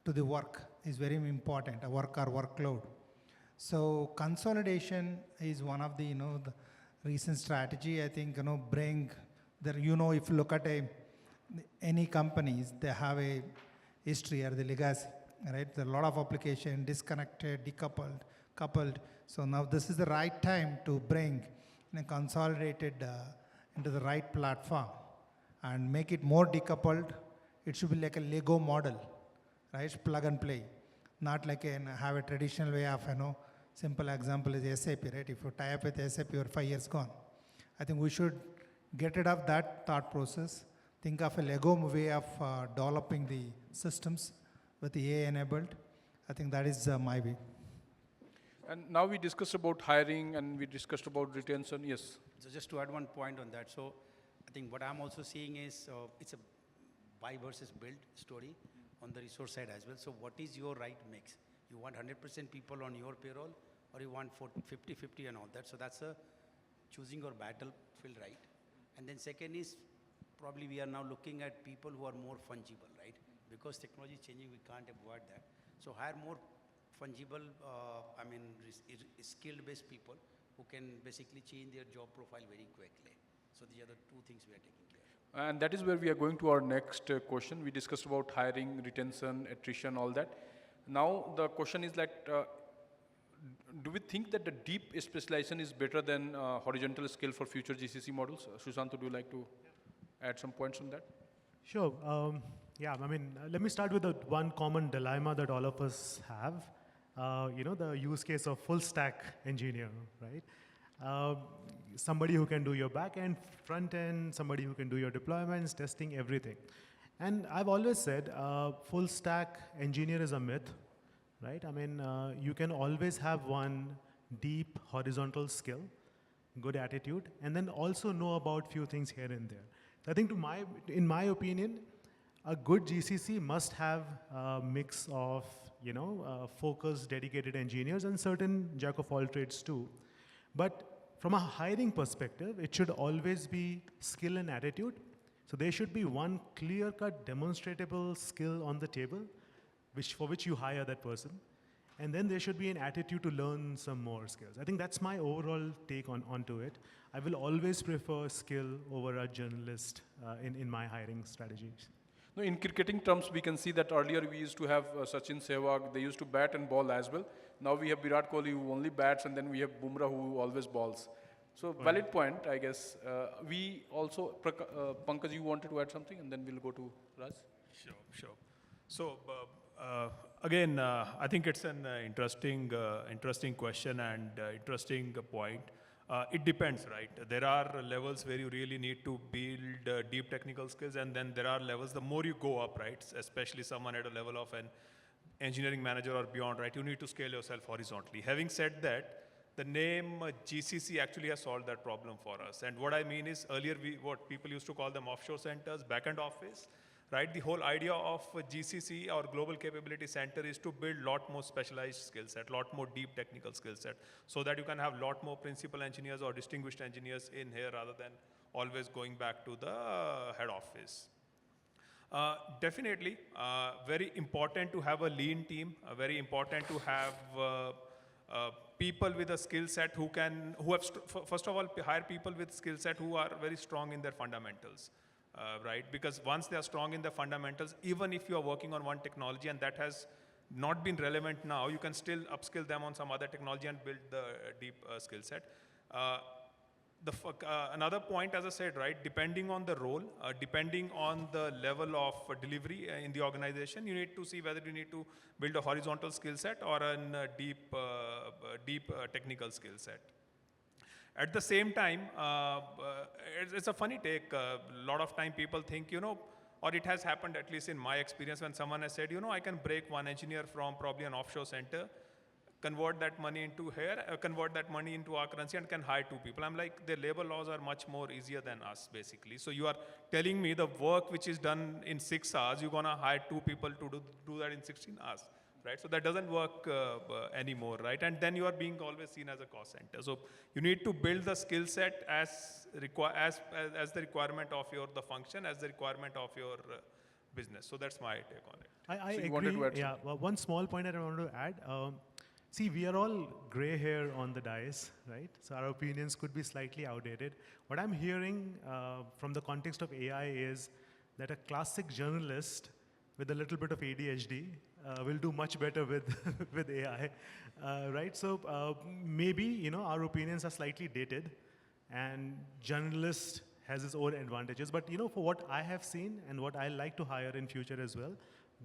to the work is very important, a work or workload. So consolidation is one of the, the recent strategy. I think, bring there, if you look at any companies, they have a history or the legacy, right? There are a lot of application, disconnected, decoupled, coupled. So now this is the right time to bring consolidated into the right platform and make it more decoupled. It should be like a Lego model, right? Plug and play, not like have a traditional way of, simple example is SAP, right? If you tie up with SAP, you're 5 years gone. I think we should get rid of that thought process. Think of a Lego way of developing the systems with the AI enabled. I think that is my way. And now we discussed about hiring and we discussed about retention. Yes. So just to add one point on that, so I think what I'm also seeing is it's a buy versus build story on the resource side as well. So what is your right mix? You want 100% people on your payroll, or you want 50-50 and all that? So that's a choosing your battlefield, right? And then second is probably we are now looking at people who are more fungible, right? Because technology is changing, we can't avoid that. So hire more fungible, skilled-based people who can basically change their job profile very quickly. So these are the two things we are taking care of. And that is where we are going to our next question. We discussed about hiring, retention, attrition, all that. Now the question is that, do we think that the deep specialization is better than horizontal skill for future GCC models? Sushant, would you like to add some points on that? Sure. Let me start with the one common dilemma that all of us have. The use case of full stack engineer, right? Somebody who can do your back end, front end, somebody who can do your deployments, testing, everything. And I've always said full stack engineer is a myth, right? You can always have one deep horizontal skill, good attitude, and then also know about few things here and there. So I think in my opinion, a good GCC must have a mix of focused, dedicated engineers and certain jack of all trades too. But from a hiring perspective, it should always be skill and attitude. So there should be one clear-cut, demonstrable skill on the table, for which you hire that person. And then there should be an attitude to learn some more skills. I think that's my overall take onto it. I will always prefer skill over a journalist in my hiring strategies. No, in cricketing terms, we can see that earlier we used to have Sachin Sehwag. They used to bat and ball as well. Now we have Virat Kohli who only bats, and then we have Bumrah who always balls. So valid point, I guess. We also, Pankaj, you wanted to add something, and then we'll go to Raj. Sure. So again, I think it's an interesting question and interesting point. It depends, right? There are levels where you really need to build deep technical skills, and then there are levels, the more you go up, right? Especially someone at a level of an engineering manager or beyond, right? You need to scale yourself horizontally. Having said that, the name GCC actually has solved that problem for us. And what I mean is, earlier what people used to call them offshore centers, back-end office, right? The whole idea of GCC or Global Capability Center is to build a lot more specialized skill set, a lot more deep technical skill set, so that you can have a lot more principal engineers or distinguished engineers in here rather than always going back to the head office. Definitely, very important to have a lean team, very important to have people with a skill set first of all, hire people with skill set who are very strong in their fundamentals. Right? Because once they are strong in the fundamentals, even if you are working on one technology and that has not been relevant now, you can still upskill them on some other technology and build the deep skill set. Another point, as I said, right, depending on the role, depending on the level of delivery in the organization, you need to see whether you need to build a horizontal skill set or a deep technical skill set. At the same time, it's a funny take. A lot of time people think, or it has happened, at least in my experience, when someone has said, I can break one engineer from probably an offshore center, convert that money into here, convert that money into our currency, and can hire two people. I'm like, the labor laws are much more easier than us, basically. So you are telling me the work which is done in 6 hours, you're going to hire two people to do that in 16 hours. Right? So that doesn't work anymore, right? And then you are being always seen as a cost center. So you need to build the skill set as the requirement of the function, as the requirement of your business. So that's my take on it. I agree. One small point that I want to add. See, we are all gray hair on the dais, right? So our opinions could be slightly outdated. What I'm hearing from the context of AI is that a classic journalist with a little bit of ADHD will do much better with AI, right? So maybe, our opinions are slightly dated, and journalist has its own advantages. But, for what I have seen and what I like to hire in future as well,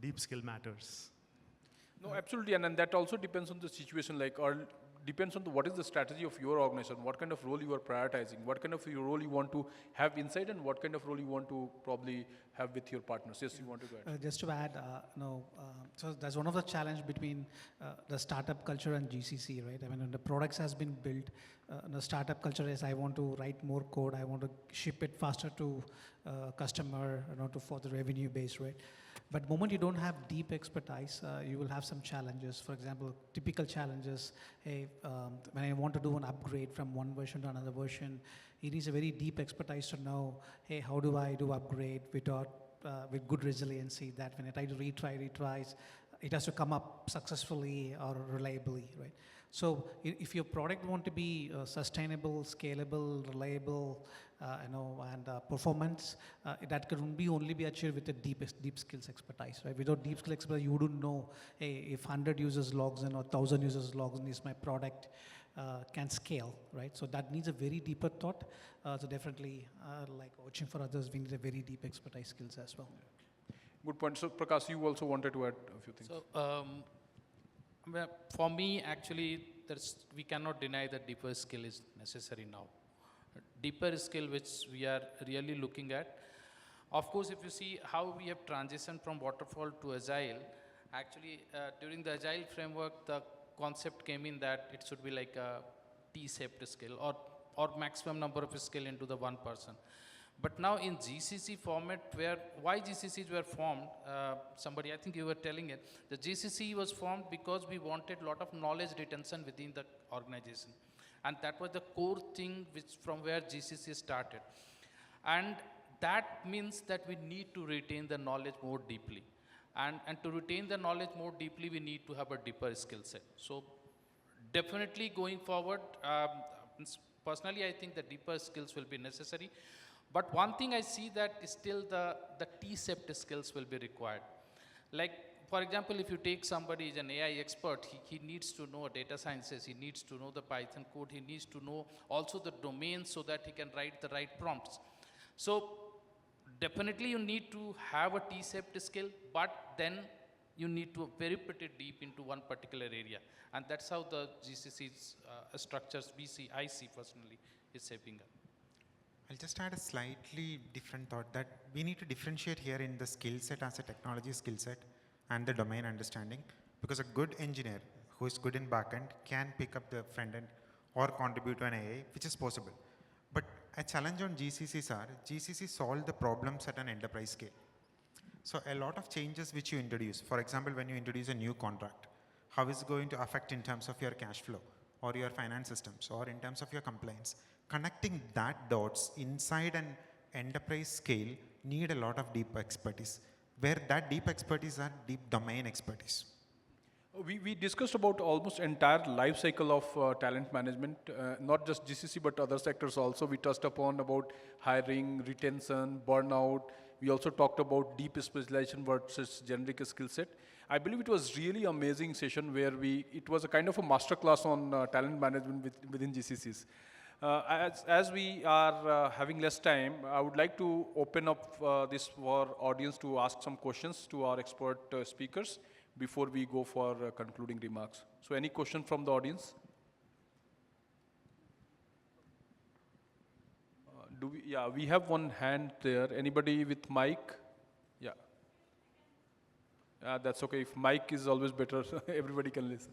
deep skill matters. No, absolutely, and that also depends on the situation. Like depends on what is the strategy of your organization, what kind of role you are prioritizing, what kind of your role you want to have inside, and what kind of role you want to probably have with your partners. Yes, you want to go ahead. Just to add, so that's one of the challenge between the startup culture and GCC, right? I mean, when the products has been built, the startup culture is I want to write more code, I want to ship it faster to customer, for the revenue base, right? But moment you don't have deep expertise, you will have some challenges. For example, typical challenges, hey, when I want to do an upgrade from one version to another version, it needs a very deep expertise to know, hey, how do I do upgrade without, with good resiliency, that when I try to retries, it has to come up successfully or reliably, right? So if your product want to be sustainable, scalable, reliable, and performance, that can only be achieved with a deep skills expertise, right? Without deep skill expertise, you wouldn't know, hey, if 100 users logs in or 1,000 users logs in, is my product can scale, right? So that needs a very deeper thought. So definitely, like watching for others, we need a very deep expertise skills as well. Good point. So Prakash, you also wanted to add a few things. So well, for me, actually, we cannot deny that deeper skill is necessary now. Deeper skill which we are really looking at. Of course, if you see how we have transitioned from waterfall to agile, actually during the agile framework, the concept came in that it should be like a T-shaped skill or maximum number of skill into the one person. But now in GCC format, why GCCs were formed, somebody, I think you were telling it, the GCC was formed because we wanted a lot of knowledge retention within the organization. And that was the core thing from where GCC started. And that means that we need to retain the knowledge more deeply. And to retain the knowledge more deeply, we need to have a deeper skill set. So definitely going forward, personally, I think the deeper skills will be necessary. But one thing I see that is still the T-shaped skills will be required. Like, for example, if you take somebody who's an AI expert, he needs to know data sciences, he needs to know the Python code, he needs to know also the domain so that he can write the right prompts. So definitely you need to have a T-shaped skill, but then you need to very pretty deep into one particular area. And that's how the GCC's structures I see personally, is shaping up. I'll just add a slightly different thought that we need to differentiate here in the skill set as a technology skill set and the domain understanding, because a good engineer who is good in backend can pick up the front end or contribute to an AI, which is possible. But a challenge on GCCs are, GCC solve the problems at an enterprise scale. So a lot of changes which you introduce, for example, when you introduce a new contract, how is it going to affect in terms of your cash flow or your finance systems or in terms of your compliance? Connecting that dots inside an enterprise scale need a lot of deep expertise, where that deep expertise are deep domain expertise. We discussed about almost entire life cycle of talent management, not just GCC but other sectors also. We touched upon about hiring, retention, burnout. We also talked about deep specialization versus generic skill set. I believe it was really amazing session where it was a kind of a masterclass on talent management within GCCs. As we are having less time, I would like to open up this for audience to ask some questions to our expert speakers before we go for concluding remarks. So any question from the audience? Yeah, we have one hand there. Anybody with mic? Yeah. That's okay. If mic is always better, everybody can listen.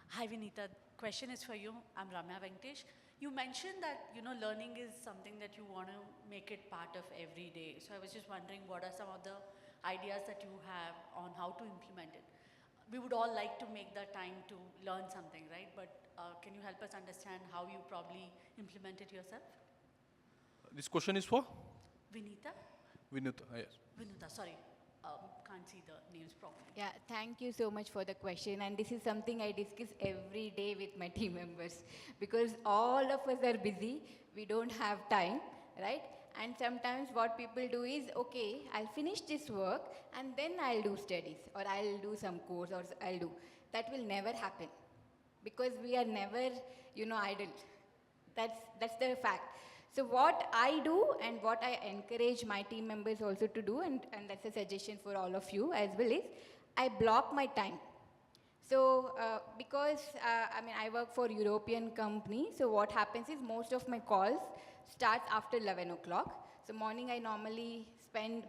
Hi, Vinuta. Question is for you. I'm Ramya Venkatesh. You mentioned that, learning is something that you want to make it part of every day. So I was just wondering, what are some of the ideas that you have on how to implement it? We would all like to make the time to learn something, right? But can you help us understand how you probably implement it yourself? This question is for? Vinuta? Vinuta, yes. Vinuta, sorry. Can't see the names properly. Yeah, thank you so much for the question. And this is something I discuss every day with my team members because all of us are busy. We don't have time, right? And sometimes what people do is, okay, I'll finish this work and then I'll do studies or I'll do some course or I'll do. That will never happen because we are never, idle. That's the fact. So what I do and what I encourage my team members also to do, and that's a suggestion for all of you as well, is I block my time. So because I work for European company, so what happens is most of my calls starts after 11 o'clock. So morning I normally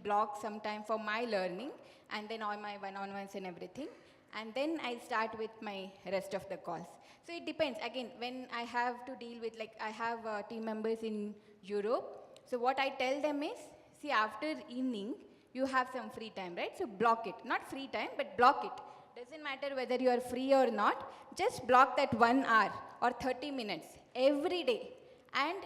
block some time for my learning and then all my one-on-ones and everything. And then I start with my rest of the calls. So it depends. Again, when I have to deal with, like I have team members in Europe. So what I tell them is, see, after evening, you have some free time, right? So block it. Not free time, but block it. Doesn't matter whether you are free or not. Just block that 1 hour or 30 minutes every day. And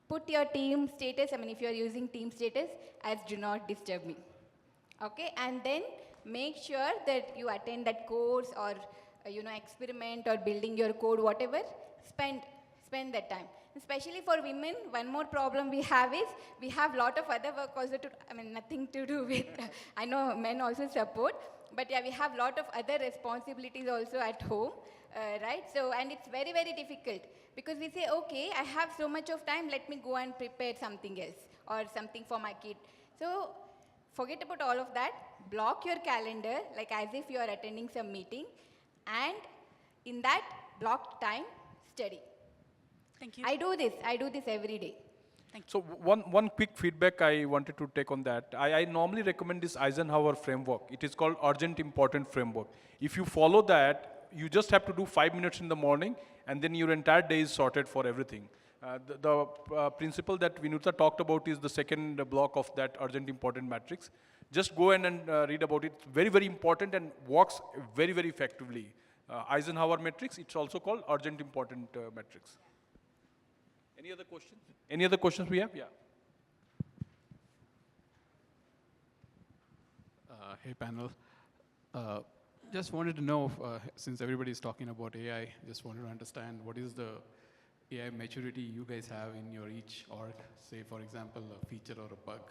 put your team status, if you are using team status, as do not disturb me. Okay, and then make sure that you attend that course or experiment or building your code, whatever. Spend that time. Especially for women, one more problem we have is we have lot of other work also nothing to do with. I know men also support, but yeah, we have lot of other responsibilities also at home, right? So, and it's very, very difficult because we say, okay, I have so much of time, let me go and prepare something else or something for my kid. So, forget about all of that. Block your calendar like as if you are attending some meeting, and in that blocked time, study. Thank you. I do this every day. So one quick feedback I wanted to take on that. I normally recommend this Eisenhower framework. It is called urgent important framework. If you follow that, you just have to do 5 minutes in the morning and then your entire day is sorted for everything. The principle that Vinuta talked about is the second block of that urgent important matrix. Just go in and read about it. It's very, very important and works very, very effectively. Eisenhower matrix, it's also called urgent important matrix. Any other questions? Any other questions we have? Yeah. Hey panel. Just wanted to know, since everybody is talking about AI, just wanted to understand what is the AI maturity you guys have in your each org, say for example, a feature or a bug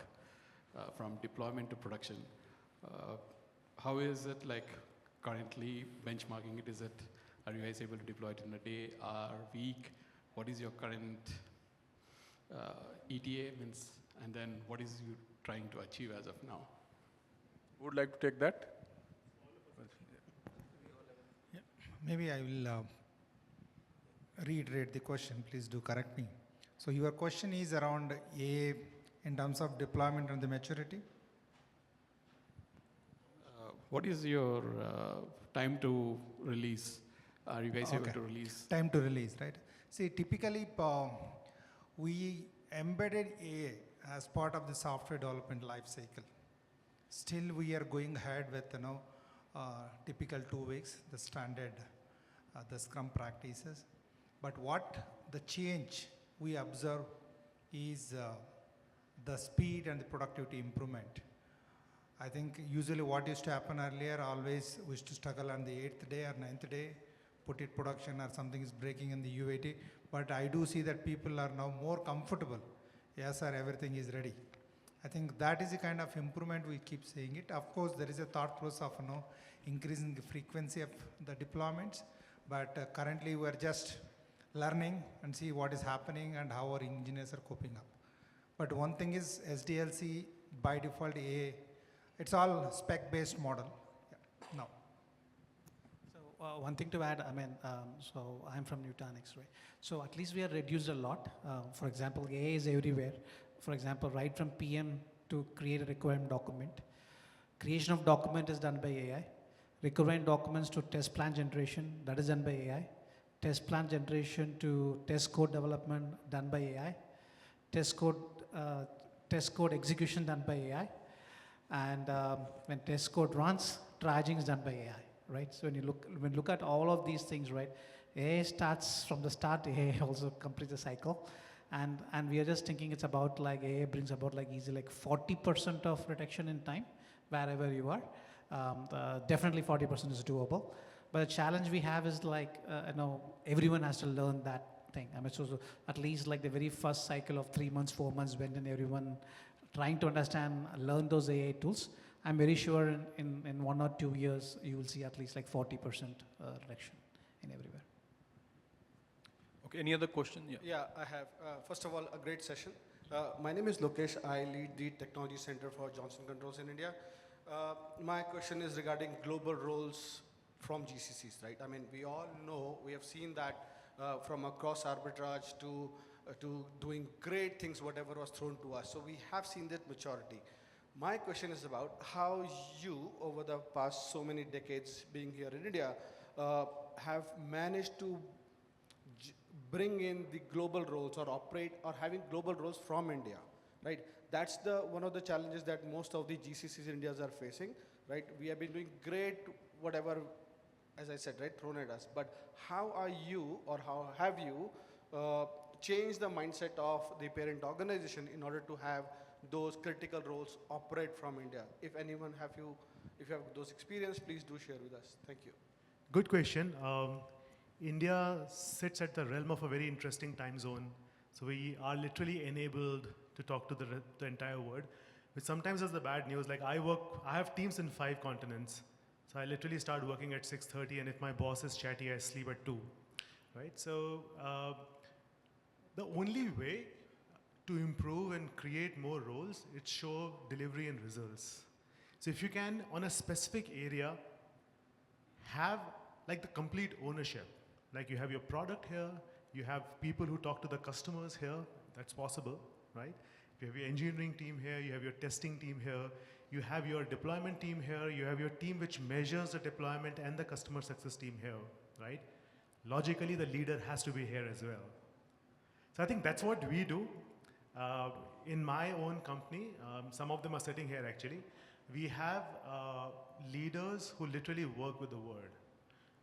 from deployment to production. How is it like currently benchmarking it? Are you guys able to deploy it in a day, hour, week? What is your current ETA means, and then what is you trying to achieve as of now? Would like to take that? Yeah. Maybe I will reiterate the question. Please do correct me. So your question is around AI in terms of deployment and the maturity? What is your time to release? Are you guys able to release? Time to release, right? See, typically we embedded AI as part of the software development life cycle. Still, we are going ahead with typical 2 weeks, the standard, the Scrum practices. But what the change we observe is the speed and the productivity improvement. I think usually what used to happen earlier, always we used to struggle on the 8th day or 9th day, put it production or something is breaking in the UAT. But I do see that people are now more comfortable. Yes, sir, everything is ready. I think that is the kind of improvement we keep saying it. Of course, there is a thought process of increasing the frequency of the deployments. But currently, we are just learning and see what is happening and how our engineers are coping up. But one thing is SDLC by default AA, it's all spec-based model. Yeah. Now. So one thing to add, so I'm from Nutanix, right? So at least we are reduced a lot. For example, AA is everywhere. For example, right from PM to create a requirement document. Creation of document is done by AI. Requirement documents to test plan generation, that is done by AI. Test plan generation to test code development done by AI. Test code execution done by AI. And when test code runs, triaging is done by AI, right? So when you look at all of these things, right, AI starts from the start, AI also completes the cycle. And we are just thinking it's about like AI brings about like easy like 40% of reduction in time wherever you are. Definitely 40% is doable. But the challenge we have is like, everyone has to learn that thing. So at least like the very first cycle of 3 months, 4 months, when everyone trying to understand, learn those AI tools, I'm very sure in 1 or 2 years, you will see at least like 40% reduction in everywhere. Okay, any other question? Yeah. Yeah, I have. First of all, a great session. My name is Lokesh. I lead the Technology Center for Johnson Controls in India. My question is regarding global roles from GCCs, right? I mean, we all know, we have seen that from a cross arbitrage to doing great things, whatever was thrown to us. So we have seen that maturity. My question is about how you, over the past so many decades being here in India, have managed to bring in the global roles or operate or having global roles from India, right? That's one of the challenges that most of the GCCs in India are facing, right? We have been doing great, whatever, as I said, right, thrown at us. But how are you, or how have you changed the mindset of the parent organization in order to have those critical roles operate from India? If anyone if you have those experience, please do share with us. Thank you. Good question. India sits at the realm of a very interesting time zone. So we are literally enabled to talk to the entire world, which sometimes is the bad news. Like I have teams in 5 continents. So I literally start working at 6:30, and if my boss is chatty, I sleep at 2, right? So the only way to improve and create more roles, it's show delivery and results. So if you can, on a specific area, have like the complete ownership. Like you have your product here, you have people who talk to the customers here, that's possible, right? You have your engineering team here, you have your testing team here, you have your deployment team here, you have your team which measures the deployment and the customer success team here, right? Logically, the leader has to be here as well. So I think that's what we do. In my own company, some of them are sitting here actually, we have leaders who literally work with the word.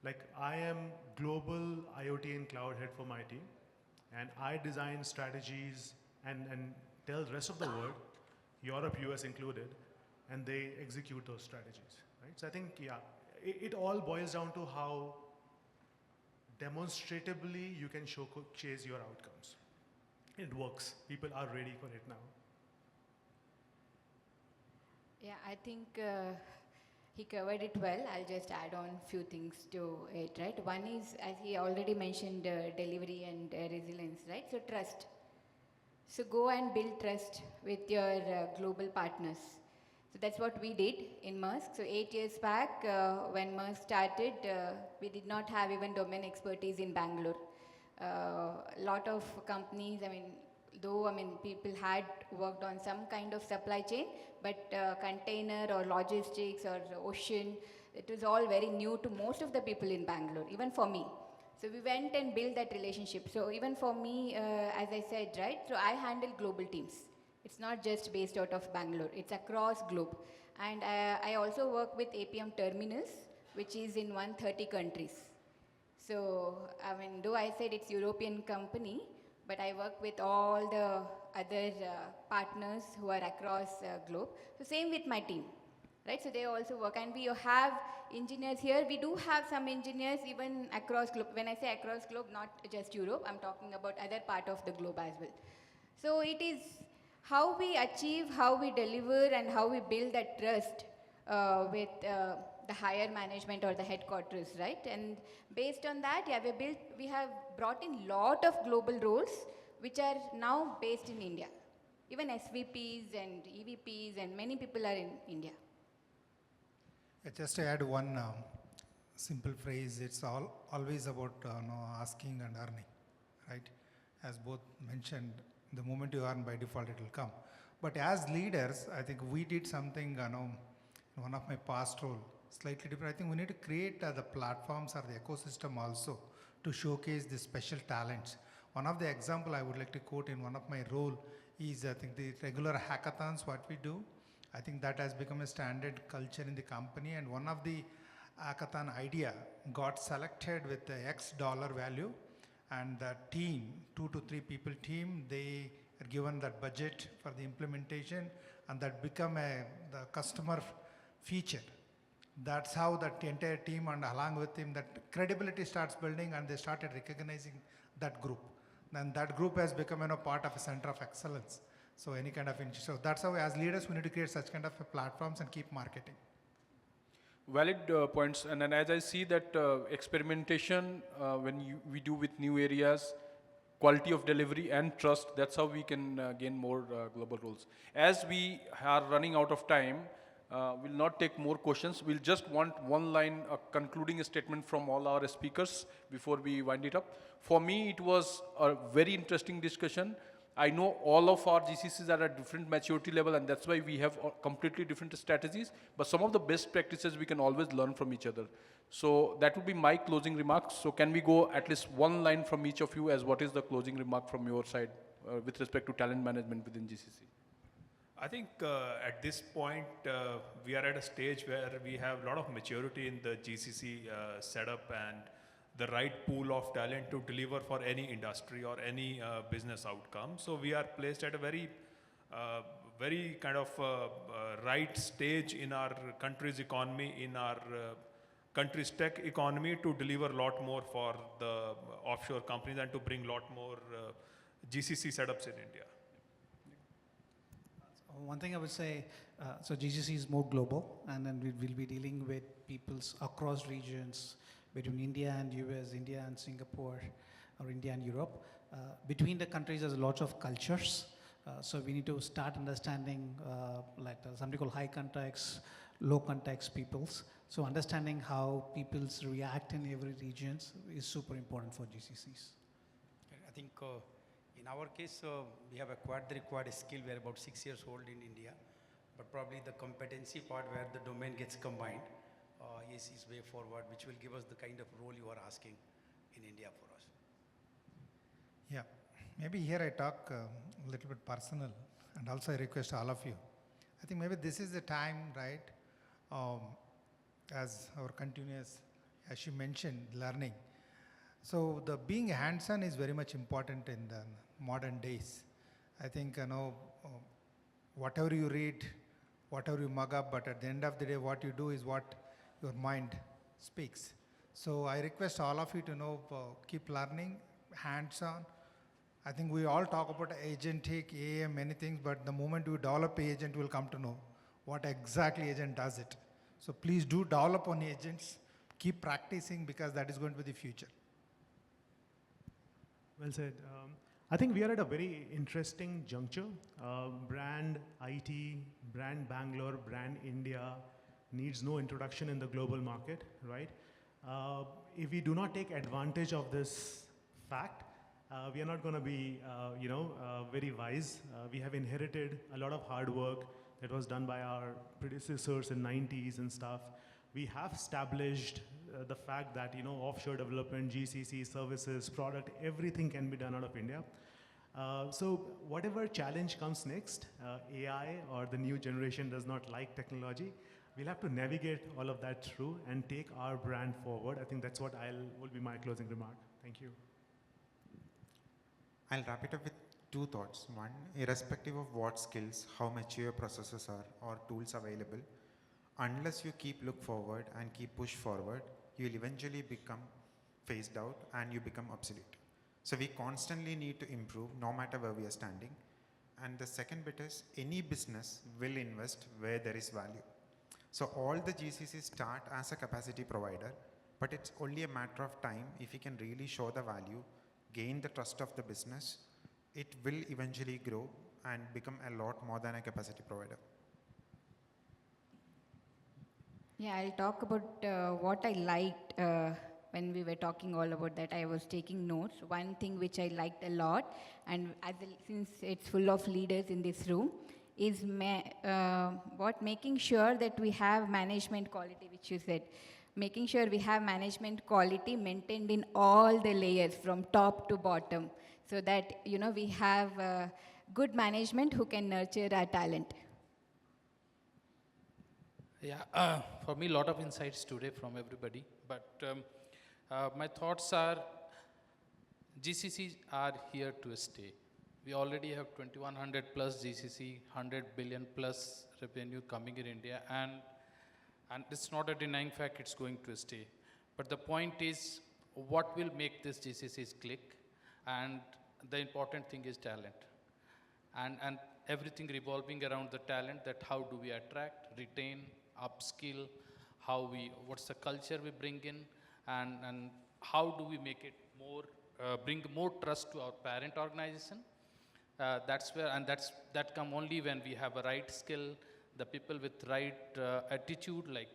Like I am global IoT and cloud head for my team, and I design strategies and tell the rest of the world, Europe, US included, and they execute those strategies, right? So I think, yeah, it all boils down to how demonstratively you can showcase your outcomes. It works. People are ready for it now. Yeah, I think he covered it well. I'll just add on few things to it, right? One is, as he already mentioned, delivery and resilience, right? So trust. So go and build trust with your global partners. So that's what we did in Maersk. So 8 years back, when Maersk started, we did not have even domain expertise in Bangalore. Lot of companies, people had worked on some kind of supply chain, but container or logistics or ocean, it was all very new to most of the people in Bangalore, even for me. So we went and built that relationship. So even for me, as I said, right, so I handle global teams. It's not just based out of Bangalore, it's across globe. And I also work with APM terminals, which is in 130 countries. So, though I said it's European company, but I work with all the other partners who are across globe. So same with my team, right? So they also work, and we have engineers here. We do have some engineers even across globe. When I say across globe, not just Europe, I'm talking about other part of the globe as well. So it is how we achieve, how we deliver, and how we build that trust with the higher management or the headquarters, right? And based on that, yeah, we have brought in lot of global roles which are now based in India. Even SVPs and EVPs and many people are in India. Just to add one simple phrase, it's always about asking and earning, right? As both mentioned, the moment you earn, by default it will come. But as leaders, I think we did something, in one of my past role, slightly different. I think we need to create the platforms or the ecosystem also to showcase the special talents. One of the example I would like to quote in one of my role is, I think, the regular hackathons, what we do. I think that has become a standard culture in the company, and one of the hackathon idea got selected with the X dollar value, and the team, 2 to 3 people team, they are given that budget for the implementation, and that become the customer feature. That's how that entire team, and along with him, that credibility starts building, and they started recognizing that group. And that group has become part of a center of excellence. So any kind of, so that's how as leaders we need to create such kind of platforms and keep marketing. Valid points, and as I see that experimentation, when we do with new areas, quality of delivery and trust. That's how we can gain more global roles. As we are running out of time, we'll not take more questions. We'll just want one line, a concluding statement from all our speakers before we wind it up. For me, it was a very interesting discussion. I know all of our GCCs are at different maturity level, and that's why we have completely different strategies. But some of the best practices we can always learn from each other. So that would be my closing remarks. So can we go at least one line from each of you as what is the closing remark from your side with respect to talent management within GCC? I think at this point, we are at a stage where we have a lot of maturity in the GCC setup and the right pool of talent to deliver for any industry or any business outcome. So we are placed at a very, very kind of right stage in our country's economy, in our country's tech economy to deliver a lot more for the offshore companies and to bring a lot more GCC setups in India. One thing I would say, so GCC is more global, and then we will be dealing with peoples across regions between India and US, India and Singapore, or India and Europe. Between the countries, there's lots of cultures. So we need to start understanding something called high context, low context peoples. So understanding how peoples react in every region is super important for GCCs. I think in our case, we have acquired the required skill. We are about 6 years old in India, but probably the competency part where the domain gets combined is way forward, which will give us the kind of role you are asking in India for us. Yeah, maybe here I talk a little bit personal, and also I request all of you. I think maybe this is the time, right, as our continuous, as you mentioned, learning. So the being hands-on is very much important in the modern days. I think, whatever you read, whatever you mug up, but at the end of the day, what you do is what your mind speaks. So I request all of you to keep learning, hands-on. I think we all talk about agentic, AI, many things, but the moment you develop agent, you will come to know what exactly agent does it. So please do develop on agents, keep practicing, because that is going to be the future. Well said. I think we are at a very interesting juncture. Brand IT, brand Bangalore, brand India needs no introduction in the global market, right? If we do not take advantage of this fact, we are not going to be, very wise. We have inherited a lot of hard work that was done by our predecessors in 90s and stuff. We have established the fact that, offshore development, GCC, services, product, everything can be done out of India. So whatever challenge comes next, AI or the new generation does not like technology, we'll have to navigate all of that through and take our brand forward. I think that's what will be my closing remark. Thank you. I'll wrap it up with two thoughts. One, irrespective of what skills, how mature processes are or tools available, unless you keep look forward and keep push forward, you'll eventually become phased out and you become obsolete. So we constantly need to improve no matter where we are standing. And the second bit is any business will invest where there is value. So all the GCCs start as a capacity provider, but it's only a matter of time if you can really show the value, gain the trust of the business, it will eventually grow and become a lot more than a capacity provider. Yeah, I'll talk about what I liked when we were talking all about that. I was taking notes. One thing which I liked a lot, and since it's full of leaders in this room, is making sure that we have management quality, which you said. Making sure we have management quality maintained in all the layers from top to bottom, so that we have good management who can nurture our talent. Yeah, for me, a lot of insights today from everybody. But my thoughts are, GCCs are here to stay. We already have 2,100 plus GCC, 100 billion plus revenue coming in India, and it's not a denying fact it's going to stay. But the point is, what will make this GCCs click? And the important thing is talent. And everything revolving around the talent, that how do we attract, retain, upskill, what's the culture we bring in, and how do we make it more bring more trust to our parent organization. That's where, and that come only when we have a right skill, the people with right attitude, like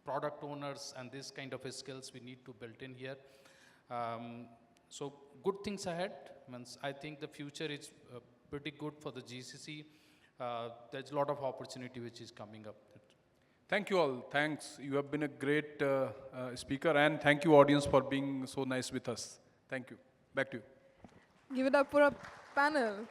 product owners and this kind of skills we need to build in here. So good things ahead. Means I think the future is pretty good for the GCC. There's a lot of opportunity which is coming up. Thank you all. Thanks. You have been a great speaker, and thank you, audience, for being so nice with us. Thank you. Back to you. Give it up for a panel.